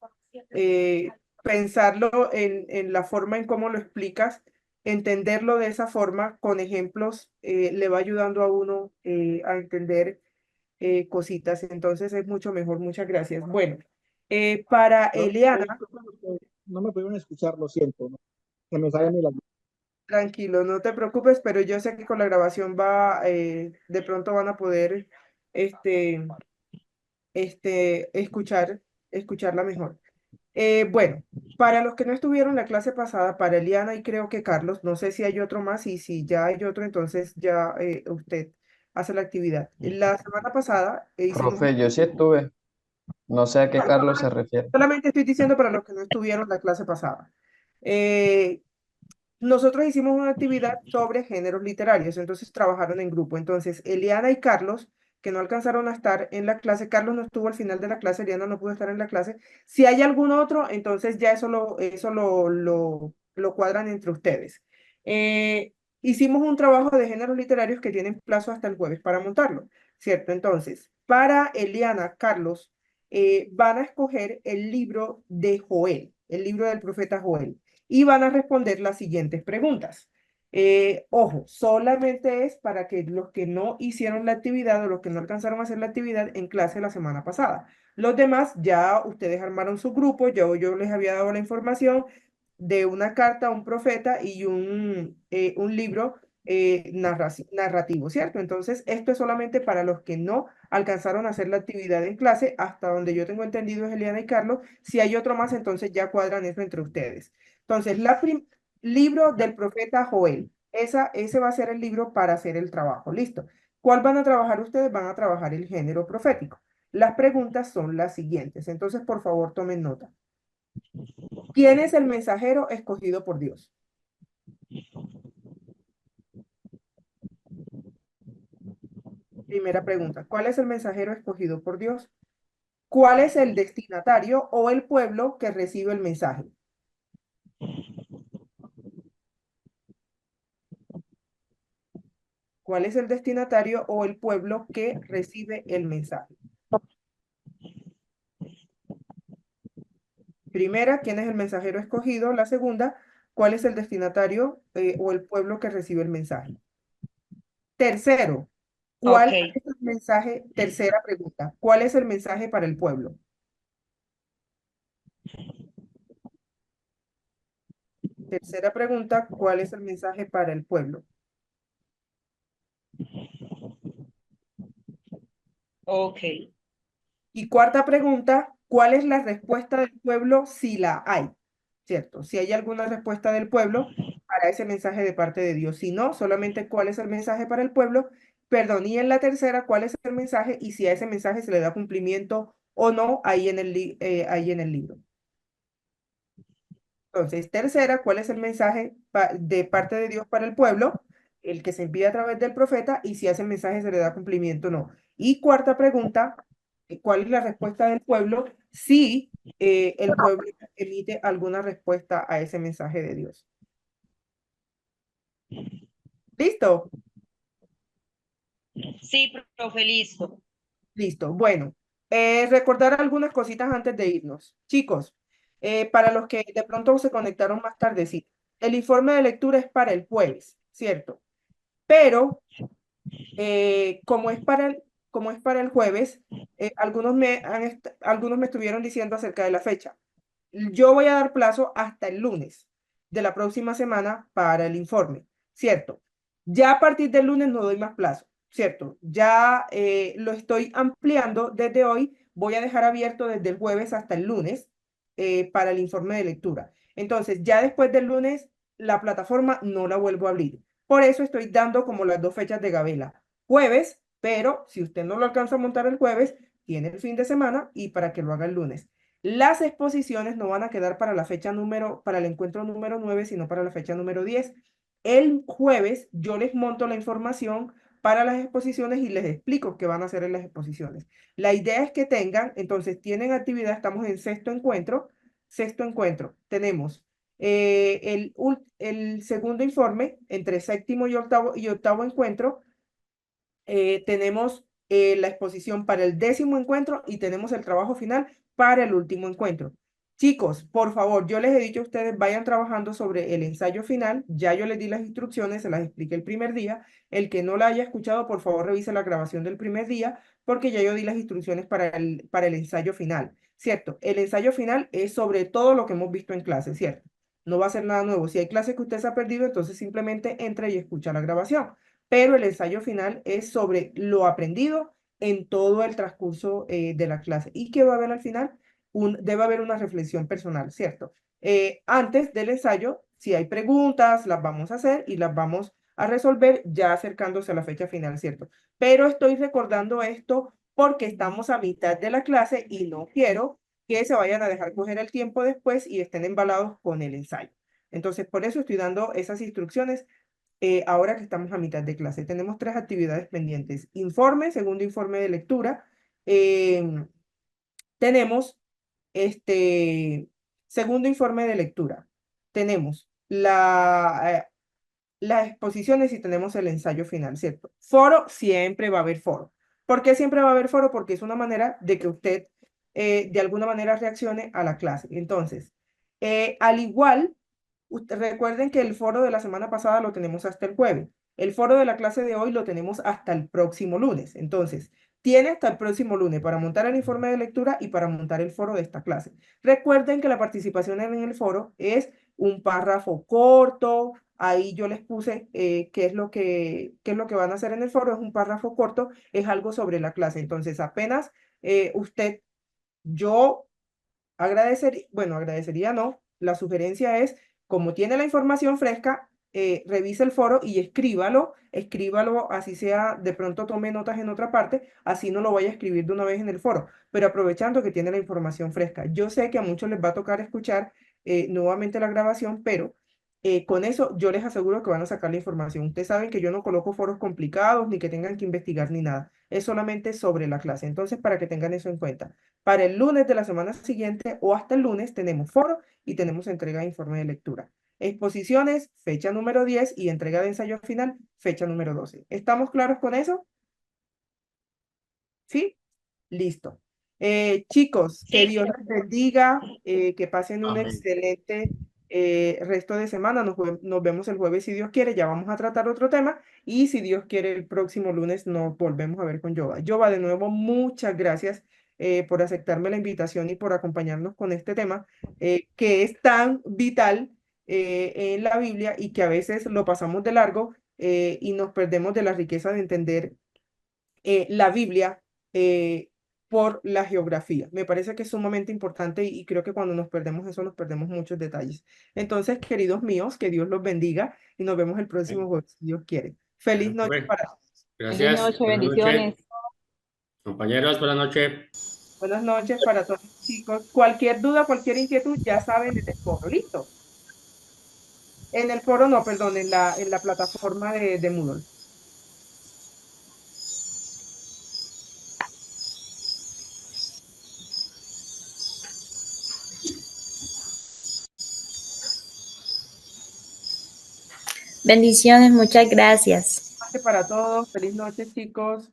Speaker 1: pensarlo en la forma en cómo lo explicas, entenderlo de esa forma, con ejemplos, le va ayudando a uno a entender cositas. Entonces, es mucho mejor. Muchas gracias. Bueno, para Eliana,
Speaker 3: No me pudieron escuchar, lo siento, ¿no? Se me sale mi la...
Speaker 1: tranquilo, no te preocupes, pero yo sé que con la grabación de pronto van a poder este, escucharla mejor. Bueno, para los que no estuvieron la clase pasada, para Eliana y creo que Carlos, no sé si hay otro más y si ya hay otro, entonces ya usted hace la actividad. La semana pasada hicimos...
Speaker 2: Profe, yo sí estuve. No sé a qué
Speaker 1: Bueno,
Speaker 2: Carlos se refiere.
Speaker 1: solamente estoy diciendo para los que no estuvieron la clase pasada. Eh, Nosotros hicimos una actividad sobre géneros literarios, entonces trabajaron en grupo. Entonces, Eliana y Carlos, que no alcanzaron a estar en la clase, Carlos no estuvo al final de la clase, Eliana no pudo estar en la clase. Si hay algún otro, entonces ya eso lo cuadran entre ustedes. Hicimos un trabajo de géneros literarios que tienen plazo hasta el jueves para montarlo, ¿cierto? Entonces, para Eliana, Carlos, van a escoger el libro de Joel, el libro del profeta Joel y van a responder las siguientes preguntas. Ojo, solamente es para que los que no hicieron la actividad o los que no alcanzaron a hacer la actividad en clase la semana pasada. Los demás ya ustedes armaron su grupo, yo les había dado la información de una carta a un profeta y un libro narrativo, ¿cierto? Entonces, esto es solamente para los que no alcanzaron a hacer la actividad en clase, hasta donde yo tengo entendido es Eliana y Carlos. Si hay otro más, entonces ya cuadran eso entre ustedes. Entonces, libro del profeta Joel. Ese va a ser el libro para hacer el trabajo. Listo. ¿Cuál van a trabajar ustedes? Van a trabajar el género profético. Las preguntas son las siguientes. Entonces, por favor, tomen nota. ¿Quién es el mensajero escogido por Dios? Primera pregunta. ¿Cuál es el mensajero escogido por Dios? ¿Cuál es el destinatario o el pueblo que recibe el mensaje? ¿Cuál es el destinatario o el pueblo que recibe el mensaje? Primera, ¿quién es el mensajero escogido? La segunda, ¿cuál es el destinatario o el pueblo que recibe el mensaje? Tercero, ¿cuál
Speaker 8: Ok.
Speaker 1: es el mensaje? Tercera pregunta, ¿cuál es el mensaje para el pueblo? Tercera pregunta, ¿cuál es el mensaje para el pueblo?
Speaker 8: Ok.
Speaker 1: Y cuarta pregunta, ¿cuál es la respuesta del pueblo si la hay? ¿Cierto? Si hay alguna respuesta del pueblo para ese mensaje de parte de Dios. Si no, solamente cuál es el mensaje para el pueblo. Perdón, y en la tercera, ¿cuál es el mensaje? Y si a ese mensaje se le da cumplimiento o no ahí en el libro. Entonces, tercera, ¿cuál es el mensaje de parte de Dios para el pueblo? El que se envía a través del profeta y si a ese mensaje se le da cumplimiento o no. Y cuarta pregunta, ¿cuál es la respuesta del pueblo si el pueblo emite alguna respuesta a ese mensaje de Dios? ¿Listo?
Speaker 8: Sí, profe, listo.
Speaker 1: Listo. Bueno, recordar algunas cositas antes de irnos. Chicos, para los que de pronto se conectaron más tardecito, el informe de lectura es para el jueves, ¿cierto? Pero como es para el jueves, algunos me estuvieron diciendo acerca de la fecha. Yo voy a dar plazo hasta el lunes de la próxima semana para el informe, ¿cierto? Ya a partir del lunes no doy más plazo, ¿cierto? Ya lo estoy ampliando desde hoy. Voy a dejar abierto desde el jueves hasta el lunes para el informe de lectura. Entonces, ya después del lunes, la plataforma no la vuelvo a abrir. Por eso estoy dando como las dos fechas de gabela. Jueves, pero si usted no lo alcanza a montar el jueves, tiene el fin de semana y para que lo haga el lunes. Las exposiciones no van a quedar para la fecha para el encuentro número 9, sino para la fecha número 10. El jueves yo les monto la información para las exposiciones y les explico qué van a hacer en las exposiciones. La idea es que tengan, entonces tienen actividad, estamos en sexto encuentro, tenemos el segundo informe entre séptimo y octavo encuentro, tenemos la exposición para el 10º encuentro y tenemos el trabajo final para el último encuentro. Chicos, por favor, yo les he dicho a ustedes, vayan trabajando sobre el ensayo final. Ya yo les di las instrucciones, se las expliqué el primer día. El que no la haya escuchado, por favor, revise la grabación del primer día, porque ya yo di las instrucciones para el ensayo final, ¿cierto? El ensayo final es sobre todo lo que hemos visto en clase, ¿cierto? No va a ser nada nuevo. Si hay clases que usted se ha perdido, entonces simplemente entra y escucha la grabación, pero el ensayo final es sobre lo aprendido en todo el transcurso de la clase. ¿Y qué va a haber al final? Debe haber una reflexión personal, ¿cierto? Antes del ensayo, si hay preguntas, las vamos a hacer y las vamos a resolver ya acercándose a la fecha final, ¿cierto? Pero estoy recordando esto porque estamos a mitad de la clase y no quiero que se vayan a dejar coger el tiempo después y estén embalados con el ensayo. Entonces, por eso estoy dando esas instrucciones ahora que estamos a mitad de clase. Tenemos 3 actividades pendientes. Informe, segundo informe de lectura. Tenemos segundo informe de lectura. Tenemos las exposiciones y tenemos el ensayo final, ¿cierto? Foro, siempre va a haber foro. ¿Por qué siempre va a haber foro? Porque es una manera de que usted de alguna manera reaccione a la clase. Entonces, al igual, recuerden que el foro de la semana pasada lo tenemos hasta el jueves. El foro de la clase de hoy lo tenemos hasta el próximo lunes. Entonces, tiene hasta el próximo lunes para montar el informe de lectura y para montar el foro de esta clase. Recuerden que la participación en el foro es un párrafo corto. Ahí yo les puse qué es lo que van a hacer en el foro. Es un párrafo corto, es algo sobre la clase. Entonces, apenas yo agradecería no, la sugerencia es, como tiene la información fresca, revise el foro y escríbalo, así sea, de pronto tome notas en otra parte, así no lo vaya a escribir de una vez en el foro, pero aprovechando que tiene la información fresca. Yo sé que a muchos les va a tocar escuchar nuevamente la grabación, pero con eso yo les aseguro que van a sacar la información. Ustedes saben que yo no coloco foros complicados, ni que tengan que investigar, ni nada. Es solamente sobre la clase. Entonces, para que tengan eso en cuenta. Para el lunes de la semana siguiente o hasta el lunes tenemos foro y tenemos entrega de informe de lectura. Exposiciones, fecha número 10 y entrega de ensayo final, fecha número 12. ¿Estamos claros con eso? ¿Sí? Listo. Chicos, que
Speaker 8: Sí,
Speaker 1: Dios les bendiga, que pasen un
Speaker 13: Amén.
Speaker 1: excelente resto de semana. Nos vemos el jueves si Dios quiere. Ya vamos a tratar otro tema y si Dios quiere el próximo lunes nos volvemos a ver con Yoba. Yoba, de nuevo, muchas gracias por aceptarme la invitación y por acompañarnos con este tema que es tan vital en la Biblia y que a veces lo pasamos de largo y nos perdemos de la riqueza de entender la Biblia por la geografía. Me parece que es sumamente importante y creo que cuando nos perdemos eso, nos perdemos muchos detalles. Entonces, queridos míos, que Dios los bendiga y nos vemos el próximo jueves, si Dios quiere. Feliz noche
Speaker 6: Bueno,
Speaker 1: para todos.
Speaker 4: Feliz
Speaker 6: gracias.
Speaker 4: noche,
Speaker 6: Buenas noches.
Speaker 4: bendiciones.
Speaker 6: Compañeros, buenas noches.
Speaker 1: Buenas noches para todos, chicos. Cualquier duda, cualquier inquietud, ya saben en el foro. ¿Listo? En el foro, no, perdón, en la plataforma de Moodle.
Speaker 11: Bendiciones, muchas gracias.
Speaker 1: Para todos, feliz noche, chicos.